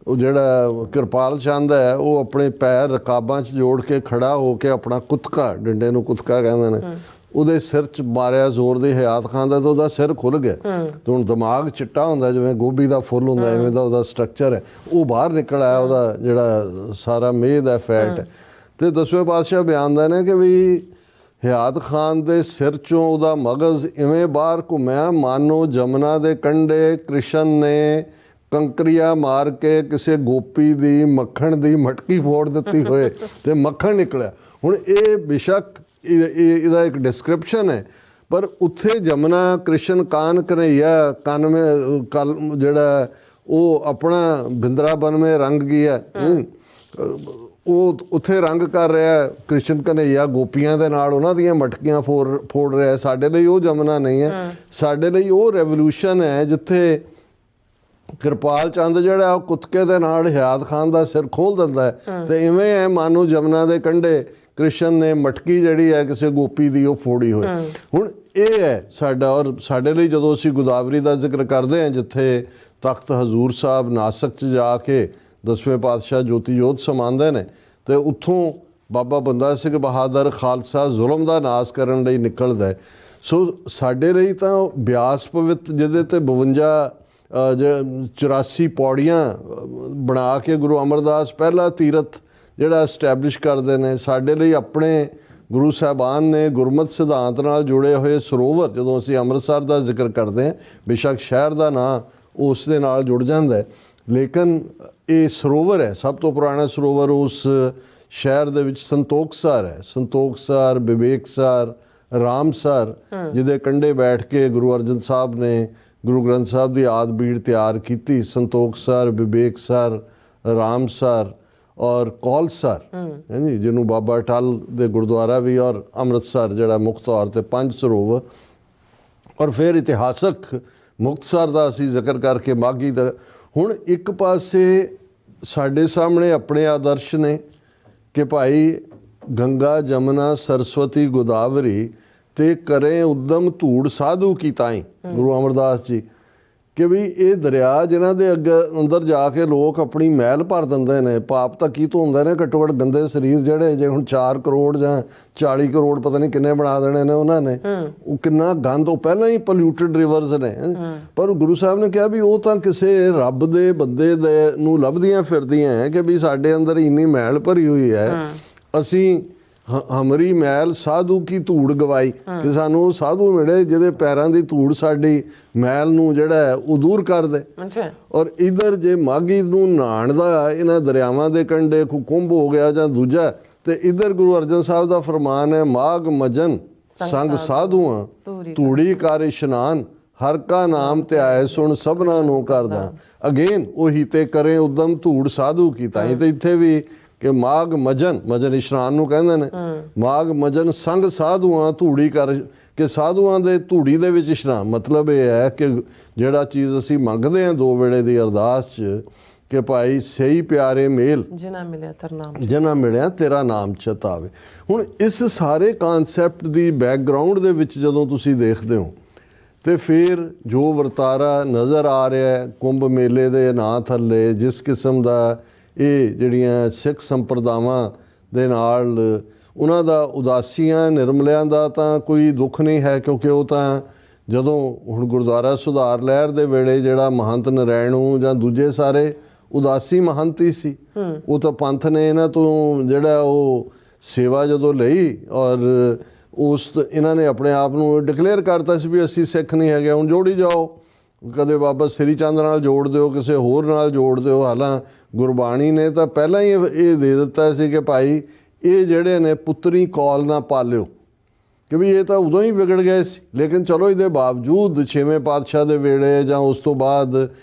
ਉਹ ਜਿਹੜਾ ਕਿਰਪਾਲ ਚੰਦ ਹੈ ਉਹ ਆਪਣੇ ਪੈਰ ਰਕਾਬਾਂ 'ਚ ਜੋੜ ਕੇ ਖੜਾ ਹੋ ਕੇ ਆਪਣਾ ਕੁੱਤਕਾ, ਡੰਡੇ ਨੂੰ ਕੁੱਤਕਾ ਕਹਿੰਦੇ ਨੇ, ਉਹਦੇ ਸਿਰ 'ਚ ਮਾਰਿਆ ਜ਼ੋਰ ਦੇ ਹਯਾਤ ਖਾਨ ਦਾ, ਤਾਂ ਉਹਦਾ ਸਿਰ ਖੁੱਲ ਗਿਆ। ਤੇ ਹੁਣ ਦਿਮਾਗ ਚਿੱਟਾ ਹੁੰਦਾ ਜਿਵੇਂ ਗੋਭੀ ਦਾ ਫੁੱਲ ਹੁੰਦਾ, ਐਵੇਂ ਦਾ ਉਹਦਾ ਸਟਰਕਚਰ ਹੈ। ਉਹ ਬਾਹਰ ਨਿਕਲ ਆਇਆ, ਉਹਦਾ ਜਿਹੜਾ ਸਾਰਾ ਮੇਦ ਹੈ, ਫੈਟ ਹੈ। ਤੇ 10ਵੇਂ ਪਾਤਸ਼ਾਹ ਬਿਆਨਦੇ ਨੇ ਕਿ ਵੀ ਹਯਾਤ ਖਾਨ ਦੇ ਸਿਰ 'ਚੋਂ ਉਹਦਾ ਮਗਜ਼ ਇਵੇਂ ਬਾਹਰ ਘੁੰਮਿਆ ਮਾਨੋ ਜਮਨਾ ਦੇ ਕੰਢੇ ਕ੍ਰਿਸ਼ਨ ਨੇ ਕੰਕਰੀਆ ਮਾਰ ਕੇ ਕਿਸੇ ਗੋਪੀ ਦੀ ਮੱਖਣ ਦੀ ਮਟਕੀ ਫੋੜ ਦਿੱਤੀ ਹੋਏ ਤੇ ਮੱਖਣ ਨਿਕਲਿਆ। ਹੁਣ ਇਹ ਬੇਸ਼ੱਕ ਇਹਦਾ ਇੱਕ ਡਿਸਕ੍ਰਿਪਸ਼ਨ ਹੈ, ਪਰ ਉੱਥੇ ਜਮਨਾ ਕ੍ਰਿਸ਼ਨ ਕਾਨ ਕਨਈਆ ਕਲ ਜਿਹੜਾ ਉਹ ਆਪਣਾ ਬਿੰਦਰਾ ਬਨਵੇਂ ਰੰਗ ਗਿਆ, ਉਹ ਉੱਥੇ ਰੰਗ ਕਰ ਰਿਹਾ ਕ੍ਰਿਸ਼ਨ ਕਨਈਆ ਗੋਪੀਆਂ ਦੇ ਨਾਲ, ਉਹਨਾਂ ਦੀਆਂ ਮਟਕੀਆਂ ਫੋੜ ਰਿਹਾ। ਸਾਡੇ ਲਈ ਉਹ ਜਮਨਾ ਨਹੀਂ ਹੈ, ਸਾਡੇ ਲਈ ਉਹ ਰੈਵੋਲੂਸ਼ਨ ਹੈ ਜਿੱਥੇ ਕਿਰਪਾਲ ਚੰਦ ਜਿਹੜਾ ਉਹ ਕੁੱਤਕੇ ਦੇ ਨਾਲ ਹਯਾਤ ਖਾਨ ਦਾ ਸਿਰ ਖੋਲ ਦਿੰਦਾ ਹੈ। ਤੇ ਇਵੇਂ ਹੈ ਮਾਨੋ ਜਮਨਾ ਦੇ ਕੰਢੇ ਕ੍ਰਿਸ਼ਨ ਨੇ ਮਟਕੀ ਜਿਹੜੀ ਹੈ ਕਿਸੇ ਗੋਪੀ ਦੀ ਉਹ ਫੋੜੀ ਹੋਈ। ਹੁਣ ਇਹ ਹੈ ਸਾਡਾ, ਔਰ ਸਾਡੇ ਲਈ ਜਦੋਂ ਅਸੀਂ ਗੋਦਾਵਰੀ ਦਾ ਜ਼ਿਕਰ ਕਰਦੇ ਹਾਂ ਜਿੱਥੇ ਤਖਤ ਹਜ਼ੂਰ ਸਾਹਿਬ ਨਾਸਕ 'ਚ ਜਾ ਕੇ 10ਵੇਂ ਪਾਤਸ਼ਾਹ ਜੋਤੀ ਜੋਤ ਸਮਾਉਂਦੇ ਨੇ, ਤੇ ਉੱਥੋਂ ਬਾਬਾ ਬੰਦਾ ਸਿੰਘ ਬਹਾਦਰ ਖਾਲਸਾ ਜ਼ੁਲਮ ਦਾ ਨਾਸ ਕਰਨ ਲਈ ਨਿਕਲਦਾ ਹੈ। ਸੋ ਸਾਡੇ ਲਈ ਤਾਂ ਬਿਆਸ ਪਵਿੱਤ ਜਿਹਦੇ ਤੇ 84 ਪੌੜੀਆਂ ਬਣਾ ਕੇ ਗੁਰੂ ਅਮਰਦਾਸ ਪਹਿਲਾ ਤੀਰਥ ਜਿਹੜਾ ਐਸਟੈਬਲਿਸ਼ ਕਰਦੇ ਨੇ, ਸਾਡੇ ਲਈ ਆਪਣੇ ਗੁਰੂ ਸਾਹਿਬਾਨ ਨੇ ਗੁਰਮਤਿ ਸਿਧਾਂਤ ਨਾਲ ਜੁੜੇ ਹੋਏ ਸਰੋਵਰ, ਜਦੋਂ ਅਸੀਂ ਅੰਮ੍ਰਿਤਸਰ ਦਾ ਜ਼ਿਕਰ ਕਰਦੇ ਹਾਂ ਬੇਸ਼ੱਕ ਸ਼ਹਿਰ ਦਾ ਨਾਂ ਉਸ ਦੇ ਨਾਲ ਜੁੜ ਜਾਂਦਾ ਹੈ, ਲੇਕਿਨ ਇਹ ਸਰੋਵਰ ਹੈ ਸਭ ਤੋਂ ਪੁਰਾਣਾ ਸਰੋਵਰ ਉਸ ਸ਼ਹਿਰ ਦੇ ਵਿੱਚ ਸੰਤੋਖਸਰ ਹੈ। ਸੰਤੋਖਸਰ, ਵਿਵੇਕਸਰ, ਰਾਮਸਰ, ਜਿਹਦੇ ਕੰਢੇ ਬੈਠ ਕੇ ਗੁਰੂ ਅਰਜਨ ਸਾਹਿਬ ਨੇ ਗੁਰੂ ਗ੍ਰੰਥ ਸਾਹਿਬ ਦੀ ਆਦ ਬੀੜ ਤਿਆਰ ਕੀਤੀ। ਸੰਤੋਖਸਰ, ਵਿਵੇਕਸਰ, ਰਾਮਸਰ ਔਰ ਕੌਲਸਰ ਹੈ ਜੀ, ਜਿਹਨੂੰ ਬਾਬਾ ਅਟਲ ਦੇ ਗੁਰਦੁਆਰਾ ਵੀ, ਔਰ ਅੰਮ੍ਰਿਤਸਰ ਜਿਹੜਾ ਮੁੱਖ ਤੌਰ 'ਤੇ 5 ਸਰੋਵਰ। ਔਰ ਫਿਰ ਇਤਿਹਾਸਕ ਮੁਕਤਸਰ ਦਾ ਅਸੀਂ ਜ਼ਿਕਰ ਕਰਕੇ ਮਾਘੀ ਦਾ। ਹੁਣ ਇੱਕ ਪਾਸੇ ਸਾਡੇ ਸਾਹਮਣੇ ਆਪਣੇ ਆਦਰਸ਼ ਨੇ ਕਿ ਭਾਈ ਗੰਗਾ ਜਮਨਾ ਸਰਸਵਤੀ ਗੋਦਾਵਰੀ ਤੇ ਕਰੇ ਉਦਮ ਧੂੜ ਸਾਧੂ ਕੀ ਤਾਈ, ਗੁਰੂ ਅਮਰਦਾਸ ਜੀ, ਕਿ ਵੀ ਇਹ ਦਰਿਆ ਜਿਨ੍ਹਾਂ ਦੇ ਅੱਗੇ ਅੰਦਰ ਜਾ ਕੇ ਲੋਕ ਆਪਣੀ ਮੈਲ ਭਰ ਦਿੰਦੇ ਨੇ, ਪਾਪ ਤਾਂ ਕੀ ਧੋਂਦੇ ਨੇ, ਘੱਟੋ ਘੱਟ ਗੰਦੇ ਸਰੀਰ ਜਿਹੜੇ ਜੇ ਹੁਣ 4 ਕਰੋੜ ਜਾਂ 40 ਕਰੋੜ ਪਤਾ ਨਹੀਂ ਕਿੰਨੇ ਬਣਾ ਦੇਣੇ ਨੇ ਉਹਨਾਂ ਨੇ, ਉਹ ਕਿੰਨਾ ਗੰਦ, ਉਹ ਪਹਿਲਾਂ ਹੀ ਪੋਲਿਊਟਡ ਰਿਵਰਸ ਨੇ। ਪਰ ਗੁਰੂ ਸਾਹਿਬ ਨੇ ਕਿਹਾ ਵੀ ਉਹ ਤਾਂ ਕਿਸੇ ਰੱਬ ਦੇ ਬੰਦੇ ਦੇ ਨੂੰ ਲੱਭਦੀਆਂ ਫਿਰਦੀਆਂ ਹੈ ਕਿ ਵੀ ਸਾਡੇ ਅੰਦਰ ਇੰਨੀ ਮੈਲ ਭਰੀ ਹੋਈ ਹੈ, ਅਸੀਂ ਹਮਰੀ ਮੈਲ ਸਾਧੂ ਕੀ ਧੂੜ ਗਵਾਈ, ਕਿ ਸਾਨੂੰ ਉਹ ਸਾਧੂ ਮਿਲੇ ਜਿਹਦੇ ਪੈਰਾਂ ਦੀ ਧੂੜ ਸਾਡੀ ਮੈਲ ਨੂੰ ਜਿਹੜਾ ਹੈ ਉਹ ਦੂਰ ਕਰ ਦੇ। ਔਰ ਇਧਰ ਜੇ ਮਾਘੀ ਨੂੰ ਨਹਾਉਣ ਦਾ ਇਹਨਾਂ ਦਰਿਆਵਾਂ ਦੇ ਕੰਢੇ ਕੁੰਭ ਹੋ ਗਿਆ ਜਾਂ ਦੂਜਾ, ਤੇ ਇਧਰ ਗੁਰੂ ਅਰਜਨ ਸਾਹਿਬ ਦਾ ਫਰਮਾਨ ਹੈ ਮਾਘ ਮਜਨ ਸੰਗ ਸਾਧੂਆਂ ਧੂੜੀ ਕਰ ਇਸ਼ਨਾਨ, ਹਰ ਕਾ ਨਾਮ ਧਿਆਏ ਸੁਣ ਸਭਨਾ ਨੂੰ ਕਰਦਾ। ਅਗੇਨ ਉਹੀ ਤੇ ਕਰੇ ਉਦਮ ਧੂੜ ਸਾਧੂ ਕੀ ਤਾਈ, ਤੇ ਇੱਥੇ ਵੀ ਕਿ ਮਾਘ ਮਜਨ, ਮਜਨ ਇਸ਼ਨਾਨ ਨੂੰ ਕਹਿੰਦੇ ਨੇ, ਮਾਘ ਮਜਨ ਸੰਗ ਸਾਧੂਆਂ ਧੂੜੀ ਕਰ, ਕਿ ਸਾਧੂਆਂ ਦੇ ਧੂੜੀ ਦੇ ਵਿੱਚ ਇਸ਼ਨਾਨ। ਮਤਲਬ ਇਹ ਹੈ ਕਿ ਜਿਹੜਾ ਚੀਜ਼ ਅਸੀਂ ਮੰਗਦੇ ਹਾਂ 2 ਵੇਲੇ ਦੀ ਅਰਦਾਸ 'ਚ ਕਿ ਭਾਈ ਸਹੀ ਪਿਆਰੇ ਮੇਲ ਜਿਨ੍ਹਾਂ ਮਿਲਿਆ ਤੇਰਾ ਨਾਮ ਚਿਤਾਵੇ। ਹੁਣ ਇਸ ਸਾਰੇ ਕਨਸੈਪਟ ਦੀ ਬੈਕਗਰਾਉਂਡ ਦੇ ਵਿੱਚ ਜਦੋਂ ਤੁਸੀਂ ਦੇਖਦੇ ਹੋ ਤੇ ਫਿਰ ਜੋ ਵਰਤਾਰਾ ਨਜ਼ਰ ਆ ਰਿਹਾ ਹੈ ਕੁੰਭ ਮੇਲੇ ਦੇ ਨਾਂ ਥੱਲੇ, ਜਿਸ ਕਿਸਮ ਦਾ ਇਹ ਜਿਹੜੀਆਂ ਸਿੱਖ ਸੰਪਰਦਾਵਾਂ ਦੇ ਨਾਲ ਉਹਨਾਂ ਦਾ ਉਦਾਸੀਆਂ ਨਿਰਮਲਿਆਂ ਦਾ ਤਾਂ ਕੋਈ ਦੁੱਖ ਨਹੀਂ ਹੈ, ਕਿਉਂਕਿ ਉਹ ਤਾਂ ਜਦੋਂ ਹੁਣ ਗੁਰਦੁਆਰਾ ਸੁਧਾਰ ਲਹਿਰ ਦੇ ਵੇਲੇ ਜਿਹੜਾ ਮਹੰਤ ਨਰੈਣੂ ਜਾਂ ਦੂਜੇ ਸਾਰੇ ਉਦਾਸੀ ਮਹੰਤ ਹੀ ਸੀ, ਉਹ ਤਾਂ ਪੰਥ ਨੇ ਇਹਨਾਂ ਤੋਂ ਜਿਹੜਾ ਉਹ ਸੇਵਾ ਜਦੋਂ ਲਈ ਔਰ ਇਹਨਾਂ ਨੇ ਆਪਣੇ ਆਪ ਨੂੰ ਡਿਕਲੇਅਰ ਕਰਤਾ ਸੀ ਵੀ ਅਸੀਂ ਸਿੱਖ ਨਹੀਂ ਹੈਗੇ, ਹੁਣ ਜੋੜੀ ਜਾਓ, ਕਦੇ ਬਾਬਾ ਸ੍ਰੀ ਚੰਦ ਨਾਲ ਜੋੜ ਦਿਓ, ਕਿਸੇ ਹੋਰ ਨਾਲ ਜੋੜ ਦਿਓ। ਹਾਲਾਂ ਗੁਰਬਾਣੀ ਨੇ ਤਾਂ ਪਹਿਲਾਂ ਹੀ ਇਹ ਦੇ ਦਿੱਤਾ ਸੀ ਕਿ ਭਾਈ ਇਹ ਜਿਹੜੇ ਨੇ ਪੁੱਤਰੀ ਕੌਲ ਨਾ ਪਾਲਿਓ, ਕਿ ਵੀ ਇਹ ਤਾਂ ਉਦੋਂ ਹੀ ਵਿਗੜ ਗਏ ਸੀ। ਲੇਕਿਨ ਚਲੋ ਇਹਦੇ ਬਾਵਜੂਦ ਛੇਵੇਂ ਪਾਤਸ਼ਾਹ ਦੇ ਵੇਲੇ ਜਾਂ ਉਸ ਤੋਂ ਬਾਅਦ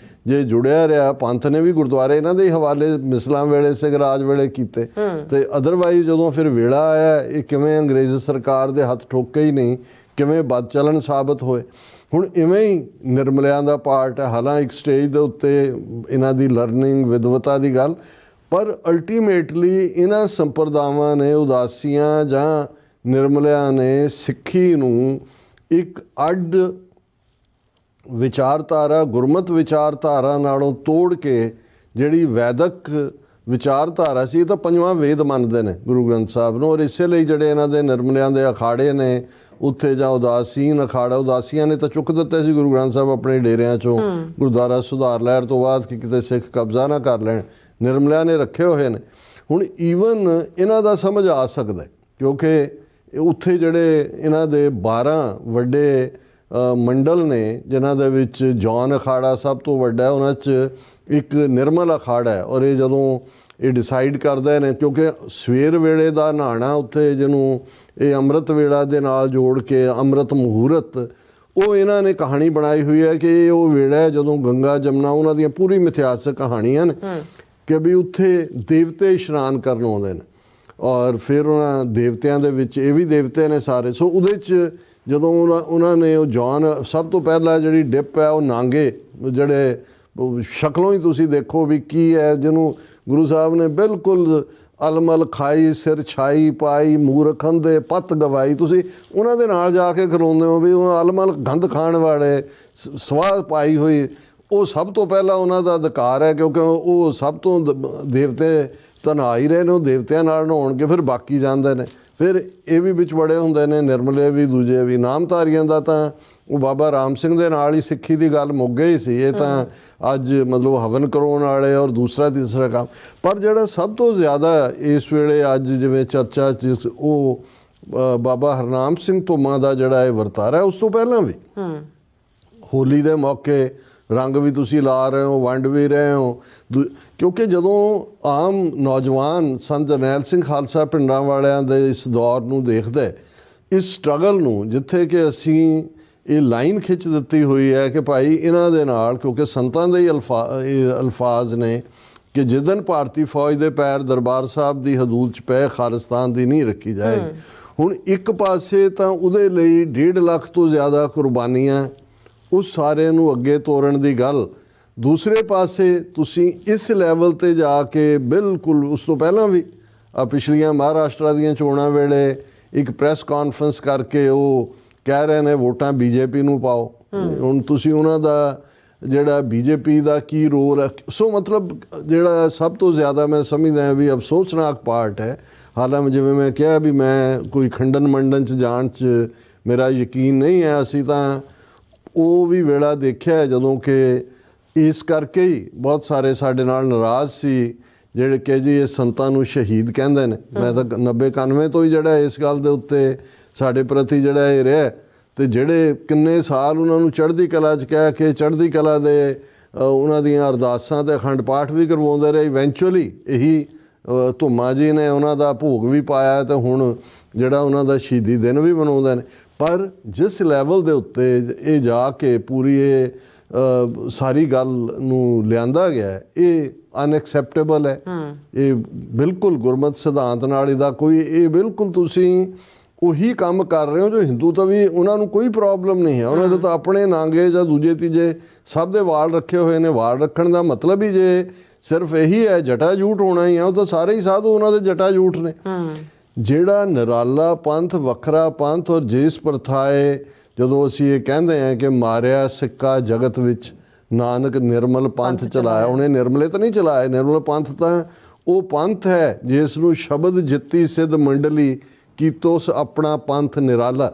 ਜੇ ਜੁੜਿਆ ਰਿਹਾ, ਪੰਥ ਨੇ ਵੀ ਗੁਰਦੁਆਰੇ ਇਹਨਾਂ ਦੇ ਹਵਾਲੇ ਮਿਸਲਾਂ ਵੇਲੇ ਸਿੰਘ ਰਾਜ ਵੇਲੇ ਕੀਤੇ। ਤੇ ਅਦਰਵਾਈਜ਼ ਜਦੋਂ ਫਿਰ ਵੇਲਾ ਆਇਆ, ਇਹ ਕਿਵੇਂ ਅੰਗਰੇਜ਼ ਸਰਕਾਰ ਦੇ ਹੱਥ ਠੋਕੇ ਹੀ ਨਹੀਂ, ਕਿਵੇਂ ਬਦ ਚੱਲਣ ਸਾਬਤ ਹੋਏ। ਹੁਣ ਇਵੇਂ ਹੀ ਨਿਰਮਲਿਆਂ ਦਾ ਪਾਰਟ ਹੈ। ਹਾਲਾਂਕਿ ਇੱਕ ਸਟੇਜ ਦੇ ਉੱਤੇ ਇਹਨਾਂ ਦੀ ਲਰਨਿੰਗ ਵਿਦਵਤਾ ਦੀ ਗੱਲ, ਪਰ ਅਲਟੀਮੇਟਲੀ ਇਹਨਾਂ ਸੰਪਰਦਾਵਾਂ ਨੇ, ਉਦਾਸੀਆਂ ਜਾਂ ਨਿਰਮਲਿਆਂ ਨੇ ਸਿੱਖੀ ਨੂੰ ਇੱਕ ਅੱਡ ਵਿਚਾਰਧਾਰਾ, ਗੁਰਮਤ ਵਿਚਾਰਧਾਰਾ ਨਾਲੋਂ ਤੋੜ ਕੇ ਜਿਹੜੀ ਵੈਦਿਕ ਵਿਚਾਰਧਾਰਾ ਸੀ, ਇਹ ਤਾਂ ਪੰਜਵਾਂ ਵੇਦ ਮੰਨਦੇ ਨੇ ਗੁਰੂ ਗ੍ਰੰਥ ਸਾਹਿਬ ਨੂੰ। ਔਰ ਇਸੇ ਲਈ ਜਿਹੜੇ ਇਹਨਾਂ ਦੇ ਨਿਰਮਲਿਆਂ ਦੇ ਅਖਾੜੇ ਨੇ ਉੱਥੇ, ਜਾਂ ਉਦਾਸੀਨ ਅਖਾੜਾ, ਉਦਾਸੀਆਂ ਨੇ ਤਾਂ ਚੁੱਕ ਦਿੱਤੇ ਸੀ ਗੁਰੂ ਗ੍ਰੰਥ ਸਾਹਿਬ ਆਪਣੇ ਡੇਰਿਆਂ ਚੋਂ ਗੁਰਦੁਆਰਾ ਸੁਧਾਰ ਲਹਿਰ ਤੋਂ ਬਾਅਦ, ਕਿ ਕਿਤੇ ਸਿੱਖ ਕਬਜ਼ਾ ਨਾ ਕਰ ਲੈਣ। ਨਿਰਮਲਿਆਂ ਨੇ ਰੱਖੇ ਹੋਏ ਨੇ। ਹੁਣ ਈਵਨ ਇਹਨਾਂ ਦਾ ਸਮਝ ਆ ਸਕਦਾ, ਕਿਉਂਕਿ ਉੱਥੇ ਜਿਹੜੇ ਇਹਨਾਂ ਦੇ 12 ਵੱਡੇ ਮੰਡਲ ਨੇ, ਜਿਨ੍ਹਾਂ ਦੇ ਵਿੱਚ ਜੌਨ ਅਖਾੜਾ ਸਭ ਤੋਂ ਵੱਡਾ ਹੈ, ਉਹਨਾਂ 'ਚ ਇੱਕ ਨਿਰਮਲ ਅਖਾੜਾ ਹੈ। ਔਰ ਇਹ ਜਦੋਂ ਇਹ ਡਿਸਾਈਡ ਕਰਦੇ ਨੇ, ਕਿਉਂਕਿ ਸਵੇਰ ਵੇਲੇ ਦਾ ਨਹਾਉਣਾ ਉੱਥੇ, ਜਿਹਨੂੰ ਇਹ ਅੰਮ੍ਰਿਤ ਵੇਲਾ ਦੇ ਨਾਲ ਜੋੜ ਕੇ ਅੰਮ੍ਰਿਤ ਮਹੂਰਤ, ਉਹ ਇਹਨਾਂ ਨੇ ਕਹਾਣੀ ਬਣਾਈ ਹੋਈ ਹੈ ਕਿ ਇਹ ਉਹ ਵੇਲਾ ਹੈ ਜਦੋਂ ਗੰਗਾ ਜਮਨਾ, ਉਹਨਾਂ ਦੀਆਂ ਪੂਰੀ ਮਿਥਿਹਾਸਕ ਕਹਾਣੀਆਂ ਨੇ ਕਿ ਵੀ ਉੱਥੇ ਦੇਵਤੇ ਇਸ਼ਨਾਨ ਕਰਨ ਆਉਂਦੇ ਨੇ। ਔਰ ਫਿਰ ਉਹਨਾਂ ਦੇਵਤਿਆਂ ਦੇ ਵਿੱਚ ਇਹ ਵੀ ਦੇਵਤੇ ਨੇ ਸਾਰੇ। ਸੋ ਉਹਦੇ 'ਚ ਜਦੋਂ ਉਹਨਾਂ ਨੇ ਉਹ ਜੌਨ, ਸਭ ਤੋਂ ਪਹਿਲਾਂ ਜਿਹੜੀ ਡਿਪ ਹੈ ਉਹ ਨਾਂਗੇ, ਜਿਹੜੇ ਸ਼ਕਲੋਂ ਹੀ ਤੁਸੀਂ ਦੇਖੋ ਵੀ ਕੀ ਹੈ, ਜਿਹਨੂੰ ਗੁਰੂ ਸਾਹਿਬ ਨੇ ਬਿਲਕੁਲ ਅਲਮਲ ਖਾਈ, ਸਿਰ ਛਾਈ ਪਾਈ, ਮੂਰਖ ਅੰਧੇ ਪੱਤ ਗਵਾਈ। ਤੁਸੀਂ ਉਹਨਾਂ ਦੇ ਨਾਲ ਜਾ ਕੇ ਖਲੋਂਦੇ ਹੋ ਵੀ ਉਹ ਅਲਮਲ ਗੰਦ ਖਾਣ ਵਾਲੇ, ਸਵਾਹ ਪਾਈ ਹੋਈ, ਉਹ ਸਭ ਤੋਂ ਪਹਿਲਾਂ ਉਹਨਾਂ ਦਾ ਅਧਿਕਾਰ ਹੈ, ਕਿਉਂਕਿ ਉਹ ਸਭ ਤੋਂ ਦੇਵਤੇ ਤਾਂ ਨਹਾ ਹੀ ਰਹੇ ਨੇ, ਉਹ ਦੇਵਤਿਆਂ ਨਾਲ ਨਹਾਉਣਗੇ, ਫਿਰ ਬਾਕੀ ਜਾਂਦੇ ਨੇ। ਫਿਰ ਇਹ ਵੀ ਵਿੱਚ ਬੜੇ ਹੁੰਦੇ ਨੇ, ਨਿਰਮਲੇ ਵੀ, ਦੂਜੇ ਵੀ। ਨਾਮਧਾਰੀਆਂ ਦਾ ਤਾਂ ਉਹ ਬਾਬਾ ਰਾਮ ਸਿੰਘ ਦੇ ਨਾਲ ਹੀ ਸਿੱਖੀ ਦੀ ਗੱਲ ਮੁੱਕ ਗਈ ਸੀ। ਇਹ ਤਾਂ ਅੱਜ ਮਤਲਬ ਹਵਨ ਕਰਾਉਣ ਵਾਲੇ ਔਰ ਦੂਸਰਾ ਤੀਸਰਾ ਕੰਮ। ਪਰ ਜਿਹੜਾ ਸਭ ਤੋਂ ਜ਼ਿਆਦਾ ਇਸ ਵੇਲੇ ਅੱਜ ਜਿਵੇਂ ਚਰਚਾ 'ਚ, ਉਹ ਬਾਬਾ ਹਰਨਾਮ ਸਿੰਘ ਧੁੰਮਾ ਦਾ ਜਿਹੜਾ ਇਹ ਵਰਤਾਰਾ ਹੈ। ਉਸ ਤੋਂ ਪਹਿਲਾਂ ਵੀ ਹੋਲੀ ਦੇ ਮੌਕੇ ਰੰਗ ਵੀ ਤੁਸੀਂ ਲਾ ਰਹੇ ਹੋ, ਵੰਡ ਵੀ ਰਹੇ ਹੋ, ਕਿਉਂਕਿ ਜਦੋਂ ਆਮ ਨੌਜਵਾਨ ਸੰਤ ਜਰਨੈਲ ਸਿੰਘ ਖਾਲਸਾ ਪਿੰਡਾਂ ਵਾਲਿਆਂ ਦੇ ਇਸ ਦੌਰ ਨੂੰ ਦੇਖਦਾ, ਇਸ ਸਟਰਗਲ ਨੂੰ, ਜਿੱਥੇ ਕਿ ਅਸੀਂ ਇਹ ਲਾਈਨ ਖਿੱਚ ਦਿੱਤੀ ਹੋਈ ਹੈ ਕਿ ਭਾਈ ਇਹਨਾਂ ਦੇ ਨਾਲ, ਕਿਉਂਕਿ ਸੰਤਾਂ ਦੇ ਹੀ ਅਲਫਾਜ਼ ਨੇ ਕਿ ਜਿਸ ਦਿਨ ਭਾਰਤੀ ਫੌਜ ਦੇ ਪੈਰ ਦਰਬਾਰ ਸਾਹਿਬ ਦੀ ਹਦੂਦ 'ਚ ਪਏ, ਖਾਲਿਸਤਾਨ ਦੀ ਨਹੀਂ ਰੱਖੀ ਜਾਏਗੀ। ਹੁਣ ਇੱਕ ਪਾਸੇ ਤਾਂ ਉਹਦੇ ਲਈ 1.5 ਲੱਖ ਤੋਂ ਜ਼ਿਆਦਾ ਕੁਰਬਾਨੀਆਂ, ਉਸ ਸਾਰੇ ਨੂੰ ਅੱਗੇ ਤੋਰਨ ਦੀ ਗੱਲ। ਦੂਸਰੇ ਪਾਸੇ ਤੁਸੀਂ ਇਸ ਲੈਵਲ 'ਤੇ ਜਾ ਕੇ ਬਿਲਕੁਲ, ਉਸ ਤੋਂ ਪਹਿਲਾਂ ਵੀ ਪਿਛਲੀਆਂ ਮਹਾਰਾਸ਼ਟਰ ਦੀਆਂ ਚੋਣਾਂ ਵੇਲੇ ਇੱਕ ਪ੍ਰੈਸ ਕਾਨਫਰੰਸ ਕਰਕੇ ਉਹ ਕਹਿ ਰਹੇ ਨੇ ਵੋਟਾਂ ਬੀਜੇਪੀ ਨੂੰ ਪਾਓ। ਹੁਣ ਤੁਸੀਂ ਉਹਨਾਂ ਦਾ ਜਿਹੜਾ ਬੀਜੇਪੀ ਦਾ ਕੀ ਰੋਲ ਹੈ। ਸੋ ਮਤਲਬ ਜਿਹੜਾ ਸਭ ਤੋਂ ਜ਼ਿਆਦਾ ਮੈਂ ਸਮਝਦਾ ਵੀ ਅਫਸੋਸਨਾਕ ਪਾਰਟ ਹੈ। ਹਾਲਾਂਕਿ ਜਿਵੇਂ ਮੈਂ ਕਿਹਾ ਵੀ ਮੈਂ ਕੋਈ ਖੰਡਨ ਮੰਡਨ 'ਚ ਜਾਣ 'ਚ ਮੇਰਾ ਯਕੀਨ ਨਹੀਂ ਹੈ। ਅਸੀਂ ਤਾਂ ਉਹ ਵੀ ਵੇਲਾ ਦੇਖਿਆ ਜਦੋਂ ਕਿ ਇਸ ਕਰਕੇ ਹੀ ਬਹੁਤ ਸਾਰੇ ਸਾਡੇ ਨਾਲ ਨਾਰਾਜ਼ ਸੀ, ਜਿਹੜੇ ਕਿ ਜੀ ਇਹ ਸੰਤਾਂ ਨੂੰ ਸ਼ਹੀਦ ਕਹਿੰਦੇ ਨੇ। ਮੈਂ ਤਾਂ 90-91 ਤੋਂ ਹੀ ਜਿਹੜਾ ਇਸ ਗੱਲ ਦੇ ਉੱਤੇ ਸਾਡੇ ਪ੍ਰਤੀ ਜਿਹੜਾ ਇਹ ਰਿਹਾ, ਤੇ ਜਿਹੜੇ ਕਿੰਨੇ ਸਾਲ ਉਹਨਾਂ ਨੂੰ ਚੜ੍ਹਦੀ ਕਲਾ 'ਚ ਕਹਿ ਕੇ ਚੜ੍ਹਦੀ ਕਲਾ ਦੇ ਉਹਨਾਂ ਦੀਆਂ ਅਰਦਾਸਾਂ ਤੇ ਅਖੰਡ ਪਾਠ ਵੀ ਕਰਵਾਉਂਦੇ ਰਹੇ। ਇਵੈਂਚੁਅਲੀ ਇਹੀ ਧੁੰਮਾ ਜੀ ਨੇ ਉਹਨਾਂ ਦਾ ਭੋਗ ਵੀ ਪਾਇਆ, ਤੇ ਹੁਣ ਜਿਹੜਾ ਉਹਨਾਂ ਦਾ ਸ਼ਹੀਦੀ ਦਿਨ ਵੀ ਮਨਾਉਂਦੇ ਨੇ। ਪਰ ਜਿਸ ਲੈਵਲ ਦੇ ਉੱਤੇ ਇਹ ਜਾ ਕੇ ਪੂਰੀ ਇਹ ਸਾਰੀ ਗੱਲ ਨੂੰ ਲਿਆਂਦਾ ਗਿਆ, ਇਹ ਅਨਐਕਸੈਪਟੇਬਲ ਹੈ। ਇਹ ਬਿਲਕੁਲ ਗੁਰਮਤਿ ਸਿਧਾਂਤ ਨਾਲ ਇਹਦਾ ਕੋਈ, ਇਹ ਬਿਲਕੁਲ ਤੁਸੀਂ ਉਹੀ ਕੰਮ ਕਰ ਰਹੇ ਹੋ ਜੋ ਹਿੰਦੂ ਤਾਂ ਵੀ ਉਹਨਾਂ ਨੂੰ ਕੋਈ ਪ੍ਰੋਬਲਮ ਨਹੀਂ ਹੈ। ਉਹਨਾਂ ਦੇ ਤਾਂ ਆਪਣੇ ਨਾਂਗੇ ਜਾਂ ਦੂਜੇ ਤੀਜੇ ਸਭ ਦੇ ਵਾਲ ਰੱਖੇ ਹੋਏ ਨੇ। ਵਾਲ ਰੱਖਣ ਦਾ ਮਤਲਬ ਹੀ ਜੇ ਸਿਰਫ ਇਹੀ ਹੈ ਜਟਾ ਜੂਟ ਹੋਣਾ ਹੀ ਆ, ਉਹ ਤਾਂ ਸਾਰੇ ਹੀ ਸਾਧੂ ਉਹਨਾਂ ਦੇ ਜਟਾ ਜੂਟ ਨੇ। ਜਿਹੜਾ ਨਿਰਾਲਾ ਪੰਥ, ਵੱਖਰਾ ਪੰਥ, ਔਰ ਜਿਸ ਪ੍ਰਥਾਏ ਜਦੋਂ ਅਸੀਂ ਇਹ ਕਹਿੰਦੇ ਹਾਂ ਕਿ ਮਾਰਿਆ ਸਿੱਕਾ ਜਗਤ ਵਿੱਚ ਨਾਨਕ ਨਿਰਮਲ ਪੰਥ ਚਲਾਇਆ, ਉਹਨੇ ਨਿਰਮਲੇ ਤਾਂ ਨਹੀਂ ਚਲਾਇਆ। ਨਿਰਮਲ ਪੰਥ ਤਾਂ ਉਹ ਪੰਥ ਹੈ ਜਿਸ ਨੂੰ ਸ਼ਬਦ ਜਿੱਤੀ ਸਿੱਧ ਮੰਡਲੀ ਕੀਤੋਸ ਆਪਣਾ ਪੰਥ ਨਿਰਾਲਾ।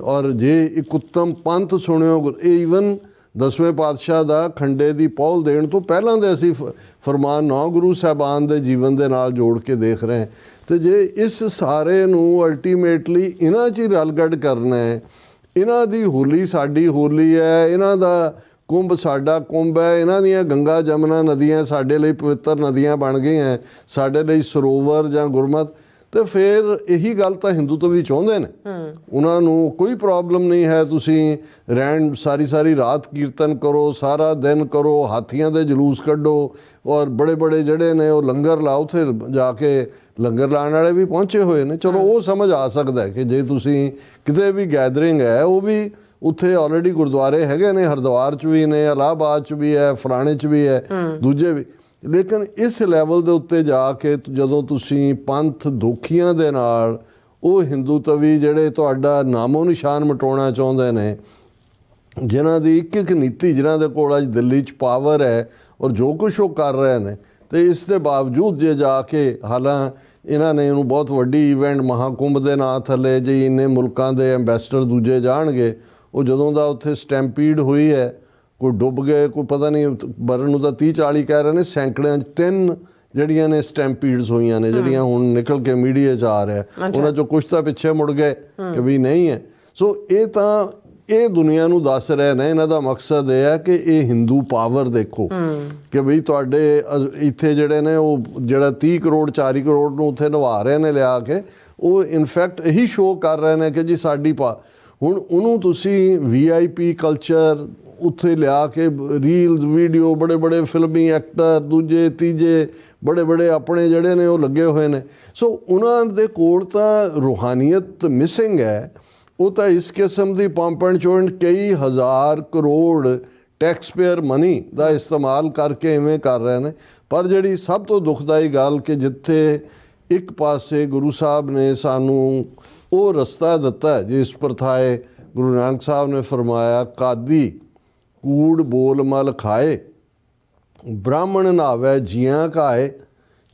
ਔਰ ਜੇ ਇੱਕ ਉੱਤਮ ਪੰਥ ਸੁਣਿਓ, ਇਹ ਈਵਨ 10ਵੇਂ ਪਾਤਸ਼ਾਹ ਦਾ ਖੰਡੇ ਦੀ ਪਹੁਲ ਦੇਣ ਤੋਂ ਪਹਿਲਾਂ ਦੇ ਅਸੀਂ ਫਰਮਾਨ 9 ਗੁਰੂ ਸਾਹਿਬਾਨ ਦੇ ਜੀਵਨ ਦੇ ਨਾਲ ਜੋੜ ਕੇ ਦੇਖ ਰਹੇ ਹਾਂ। ਤੇ ਜੇ ਇਸ ਸਾਰੇ ਨੂੰ ਅਲਟੀਮੇਟਲੀ ਇਹਨਾਂ 'ਚ ਹੀ ਰਲਗੱਡ ਕਰਨਾ ਹੈ, ਇਹਨਾਂ ਦੀ ਹੋਲੀ ਸਾਡੀ ਹੋਲੀ ਹੈ, ਇਹਨਾਂ ਦਾ ਕੁੰਭ ਸਾਡਾ ਕੁੰਭ ਹੈ, ਇਹਨਾਂ ਦੀਆਂ ਗੰਗਾ ਜਮਨਾ ਨਦੀਆਂ ਸਾਡੇ ਲਈ ਪਵਿੱਤਰ ਨਦੀਆਂ ਬਣ ਗਈਆਂ, ਸਾਡੇ ਲਈ ਸਰੋਵਰ ਜਾਂ ਗੁਰਮਤ, ਤੇ ਫਿਰ ਇਹੀ ਗੱਲ ਤਾਂ ਹਿੰਦੂ ਤੋਂ ਵੀ ਚਾਹੁੰਦੇ ਨੇ। ਉਹਨਾਂ ਨੂੰ ਕੋਈ ਪ੍ਰੋਬਲਮ ਨਹੀਂ ਹੈ ਤੁਸੀਂ ਰਹਿਣ ਸਾਰੀ ਰਾਤ ਕੀਰਤਨ ਕਰੋ, ਸਾਰਾ ਦਿਨ ਕਰੋ, ਹਾਥੀਆਂ ਦੇ ਜਲੂਸ ਕੱਢੋ, ਔਰ ਬੜੇ ਜਿਹੜੇ ਨੇ ਉਹ ਲੰਗਰ ਲਾਓ, ਉੱਥੇ ਜਾ ਕੇ ਲੰਗਰ ਲਾਉਣ ਵਾਲੇ ਵੀ ਪਹੁੰਚੇ ਹੋਏ ਨੇ। ਚਲੋ ਉਹ ਸਮਝ ਆ ਸਕਦਾ ਕਿ ਜੇ ਤੁਸੀਂ ਕਿਤੇ ਵੀ ਗੈਦਰਿੰਗ ਹੈ, ਉਹ ਵੀ ਉੱਥੇ ਆਲਰੇਡੀ ਗੁਰਦੁਆਰੇ ਹੈਗੇ ਨੇ, ਹਰਿਦੁਆਰ 'ਚ ਵੀ ਨੇ, ਇਲਾਹਾਬਾਦ 'ਚ ਵੀ ਹੈ, ਫਲਾਣੇ 'ਚ ਵੀ ਹੈ, ਦੂਜੇ ਵੀ। ਲੇਕਿਨ ਇਸ ਲੈਵਲ ਦੇ ਉੱਤੇ ਜਾ ਕੇ ਜਦੋਂ ਤੁਸੀਂ ਪੰਥ ਦੋਖੀਆਂ ਦੇ ਨਾਲ ਉਹ ਹਿੰਦੂ ਤਵੀ ਜਿਹੜੇ ਤੁਹਾਡਾ ਨਾਮੋ ਨਿਸ਼ਾਨ ਮਿਟਾਉਣਾ ਚਾਹੁੰਦੇ ਨੇ, ਜਿਨ੍ਹਾਂ ਦੀ ਇੱਕ ਨੀਤੀ, ਜਿਨ੍ਹਾਂ ਦੇ ਕੋਲ ਅੱਜ ਦਿੱਲੀ 'ਚ ਪਾਵਰ ਹੈ ਔਰ ਜੋ ਕੁਛ ਉਹ ਕਰ ਰਹੇ ਨੇ, ਤੇ ਇਸ ਦੇ ਬਾਵਜੂਦ ਜੇ ਜਾ ਕੇ ਹਾਲਾਂ ਇਹਨਾਂ ਨੇ ਇਹਨੂੰ ਬਹੁਤ ਵੱਡੀ ਇਵੈਂਟ ਮਹਾਕੁੰਭ ਦੇ ਨਾਂ ਥੱਲੇ ਜੇ ਇੰਨੇ ਮੁਲਕਾਂ ਦੇ ਐਂਬੈਸਡਰ ਦੂਜੇ ਜਾਣਗੇ, ਉਹ ਜਦੋਂ ਦਾ ਉੱਥੇ ਸਟੈਂਪੀਡ ਹੋਈ ਹੈ, ਕੋਈ ਡੁੱਬ ਗਏ, ਕੋਈ ਪਤਾ ਨਹੀਂ, ਮਰਨ ਨੂੰ ਤਾਂ 30-40 ਕਹਿ ਰਹੇ ਨੇ, ਸੈਂਕੜਿਆਂ 'ਚ 3 ਜਿਹੜੀਆਂ ਨੇ ਸਟੈਂਪੀਡਸ ਹੋਈਆਂ ਨੇ, ਜਿਹੜੀਆਂ ਹੁਣ ਨਿਕਲ ਕੇ ਮੀਡੀਆ 'ਚ ਆ ਰਿਹਾ। ਉਹਨਾਂ 'ਚੋਂ ਕੁਛ ਤਾਂ ਪਿੱਛੇ ਮੁੜ ਗਏ ਕਿ ਵੀ ਨਹੀਂ ਹੈ। ਸੋ ਇਹ ਦੁਨੀਆ ਨੂੰ ਦੱਸ ਰਹੇ ਨੇ, ਇਹਨਾਂ ਦਾ ਮਕਸਦ ਇਹ ਹੈ ਕਿ ਇਹ ਹਿੰਦੂ ਪਾਵਰ ਦੇਖੋ ਕਿ ਬਈ ਤੁਹਾਡੇ ਇੱਥੇ ਜਿਹੜੇ ਨੇ ਉਹ ਜਿਹੜਾ 30 ਕਰੋੜ 40 ਕਰੋੜ ਨੂੰ ਉੱਥੇ ਨਵਾ ਰਹੇ ਨੇ ਲਿਆ ਕੇ, ਉਹ ਇਨਫੈਕਟ ਇਹੀ ਸ਼ੋਅ ਕਰ ਰਹੇ ਨੇ ਕਿ ਜੀ ਸਾਡੀ ਹੁਣ ਉਹਨੂੰ ਤੁਸੀਂ VIP ਕਲਚਰ ਉੱਥੇ ਲਿਆ ਕੇ ਰੀਲਸ ਵੀਡੀਓ, ਬੜੇ ਫਿਲਮੀ ਐਕਟਰ ਦੂਜੇ ਤੀਜੇ ਬੜੇ ਆਪਣੇ ਜਿਹੜੇ ਨੇ ਉਹ ਲੱਗੇ ਹੋਏ ਨੇ। ਸੋ ਉਹਨਾਂ ਦੇ ਕੋਲ ਤਾਂ ਰੂਹਾਨੀਅਤ ਮਿਸਿੰਗ ਹੈ। ਉਹ ਤਾਂ ਇਸ ਕਿਸਮ ਦੀ ਪੰਪ ਐਂਡ ਚੋਇੰਟ ਕਈ ਹਜ਼ਾਰ ਕਰੋੜ ਟੈਕਸ ਪੇਅਰ ਮਨੀ ਦਾ ਇਸਤੇਮਾਲ ਕਰਕੇ ਇਵੇਂ ਕਰ ਰਹੇ ਨੇ। ਪਰ ਜਿਹੜੀ ਸਭ ਤੋਂ ਦੁਖਦਾਈ ਗੱਲ ਕਿ ਜਿੱਥੇ ਇੱਕ ਪਾਸੇ ਗੁਰੂ ਸਾਹਿਬ ਨੇ ਸਾਨੂੰ ਉਹ ਰਸਤਾ ਦਿੱਤਾ ਜਿਸ ਪ੍ਰਥਾਏ ਗੁਰੂ ਨਾਨਕ ਸਾਹਿਬ ਨੇ ਫਰਮਾਇਆ, ਕਾਦੀ ਕੂੜ ਬੋਲ ਮਲ ਖਾਏ, ਬ੍ਰਾਹਮਣ ਨਾਵੇ ਜੀਆਂ ਕਾਏ,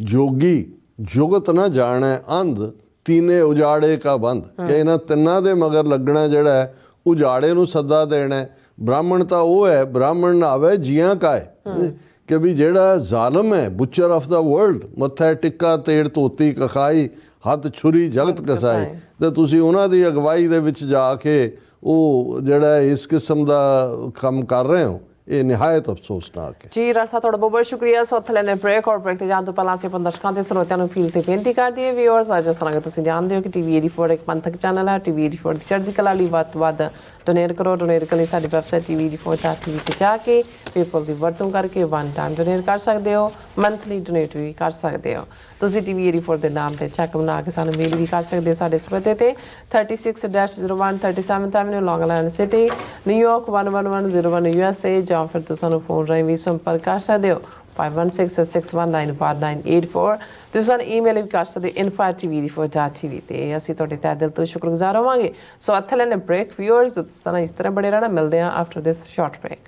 ਜੋਗੀ ਜੁਗਤ ਨਾ ਜਾਣੈ ਅੰਧ, ਤੀਨੇ ਉਜਾੜੇ ਕਾ ਬੰਦ। ਕਿ ਇਹਨਾਂ ਤਿੰਨਾਂ ਦੇ ਮਗਰ ਲੱਗਣਾ ਜਿਹੜਾ ਹੈ, ਉਜਾੜੇ ਨੂੰ ਸੱਦਾ ਦੇਣਾ। ਬ੍ਰਾਹਮਣ ਤਾਂ ਉਹ ਹੈ, ਬ੍ਰਾਹਮਣ ਨਾਵੇ ਜੀਆਂ ਕਾਏ, ਕਿ ਵੀ ਜਿਹੜਾ ਜ਼ਾਲਮ ਹੈ, ਬੁੱਚਰ ਆਫ ਦਾ ਵਰਲਡ, ਮੱਥਾ ਟਿੱਕਾ ਤੇੜ ਧੋਤੀ ਕਖਾਈ, ਹੱਥ ਛੁਰੀ ਜਗਤ ਕਸਾਈ, ਤੇ ਤੁਸੀਂ ਉਹਨਾਂ ਦੀ ਅਗਵਾਈ ਦੇ ਵਿੱਚ ਜਾ ਕੇ ਉਹ ਜਿਹੜਾ ਇਸ ਕਿਸਮ ਦਾ ਕੰਮ ਕਰ ਰਹੇ ਹੋ, ਇਹ ਨਿਹਾਇਤ ਅਫਸੋਸਨਾਕ ਹੈ। ਜੀ ਰਾਜਾ, ਤੁਹਾਡਾ ਬਹੁਤ ਸ਼ੁਕਰੀਆ। ਸੋ ਉੱਥੇ ਲੈਣੇ ਬ੍ਰੇਕ, ਔਰ ਬ੍ਰੇਕ ਤੇ ਜਾਣ ਤੋਂ ਪਹਿਲਾਂ ਅਸੀਂ ਆਪਣੇ ਦਰਸ਼ਕਾਂ ਤੇ ਸਰੋਤਿਆਂ ਨੂੰ ਫੀਲ ਤੇ ਬੇਨਤੀ ਕਰਦੀ ਹੈ ਵਿਊਅਰਸ, ਅੱਜ ਇਸ ਤਰ੍ਹਾਂ ਤੁਸੀਂ ਜਾਣਦੇ ਹੋ ਕਿ TV 84 ਇੱਕ ਪੰਥਕ ਚੈਨਲ ਹੈ। TV 84 ਦੀ ਚੜ੍ਹਦੀ ਕਲਾ ਲਈ ਵੱਧ ਤੋਂ ਵੱਧ ਡੋਨੇਟ ਕਰੋ। ਡੋਨੇਟ ਕਰਨ ਲਈ ਸਾਡੀ ਵੈਬਸਾਈਟ TV84.tv ਤੇ ਜਾ ਕੇ ਪੇਪਲ ਦੀ ਵਰਤੋਂ ਕਰਕੇ 1 ਟਾਈਮ ਡੋਨੇਟ ਕਰ ਸਕਦੇ ਹੋ, ਮੰਥਲੀ ਡੋਨੇਟ ਵੀ ਕਰ ਸਕਦੇ ਹੋ। ਤੁਸੀਂ TV 84 ਦੇ ਨਾਮ ਤੇ ਚੈੱਕ ਬਣਾ ਕੇ ਸਾਨੂੰ ਮੇਲ ਵੀ ਕਰ ਸਕਦੇ ਹੋ ਸਾਡੇ ਸਪਤੇ ਤੇ 36-01 37th Avenue, Long Island City, New York 11101 USA, ਜਾਂ ਫਿਰ ਤੁਸੀਂ ਸਾਨੂੰ ਫੋਨ ਰਾਹੀਂ ਵੀ ਸੰਪਰਕ ਕਰ ਸਕਦੇ ਹੋ 5166195984। ਤੁਸੀਂ ਸਾਨੂੰ ਈਮੇਲ ਵੀ ਕਰ ਸਕਦੇ info@tv84.tv ਤੇ ਅਸੀਂ ਤੁਹਾਡੇ ਤਹਿ ਦਿਲ ਤੋਂ ਸ਼ੁਕਰਗੁਜ਼ਾਰ ਹੋਵਾਂਗੇ। ਸੋ ਇੱਥੇ ਲੈਣੇ ਬ੍ਰੇਕ ਵਿਊਅਰਸ, ਇਸ ਤਰ੍ਹਾਂ ਬੜੇ ਰਹਿਣਾ। ਮਿਲਦੇ ਹਾਂ ਆਫਟਰ ਦਿਸ ਸ਼ਾਰਟ ਬ੍ਰੇਕ।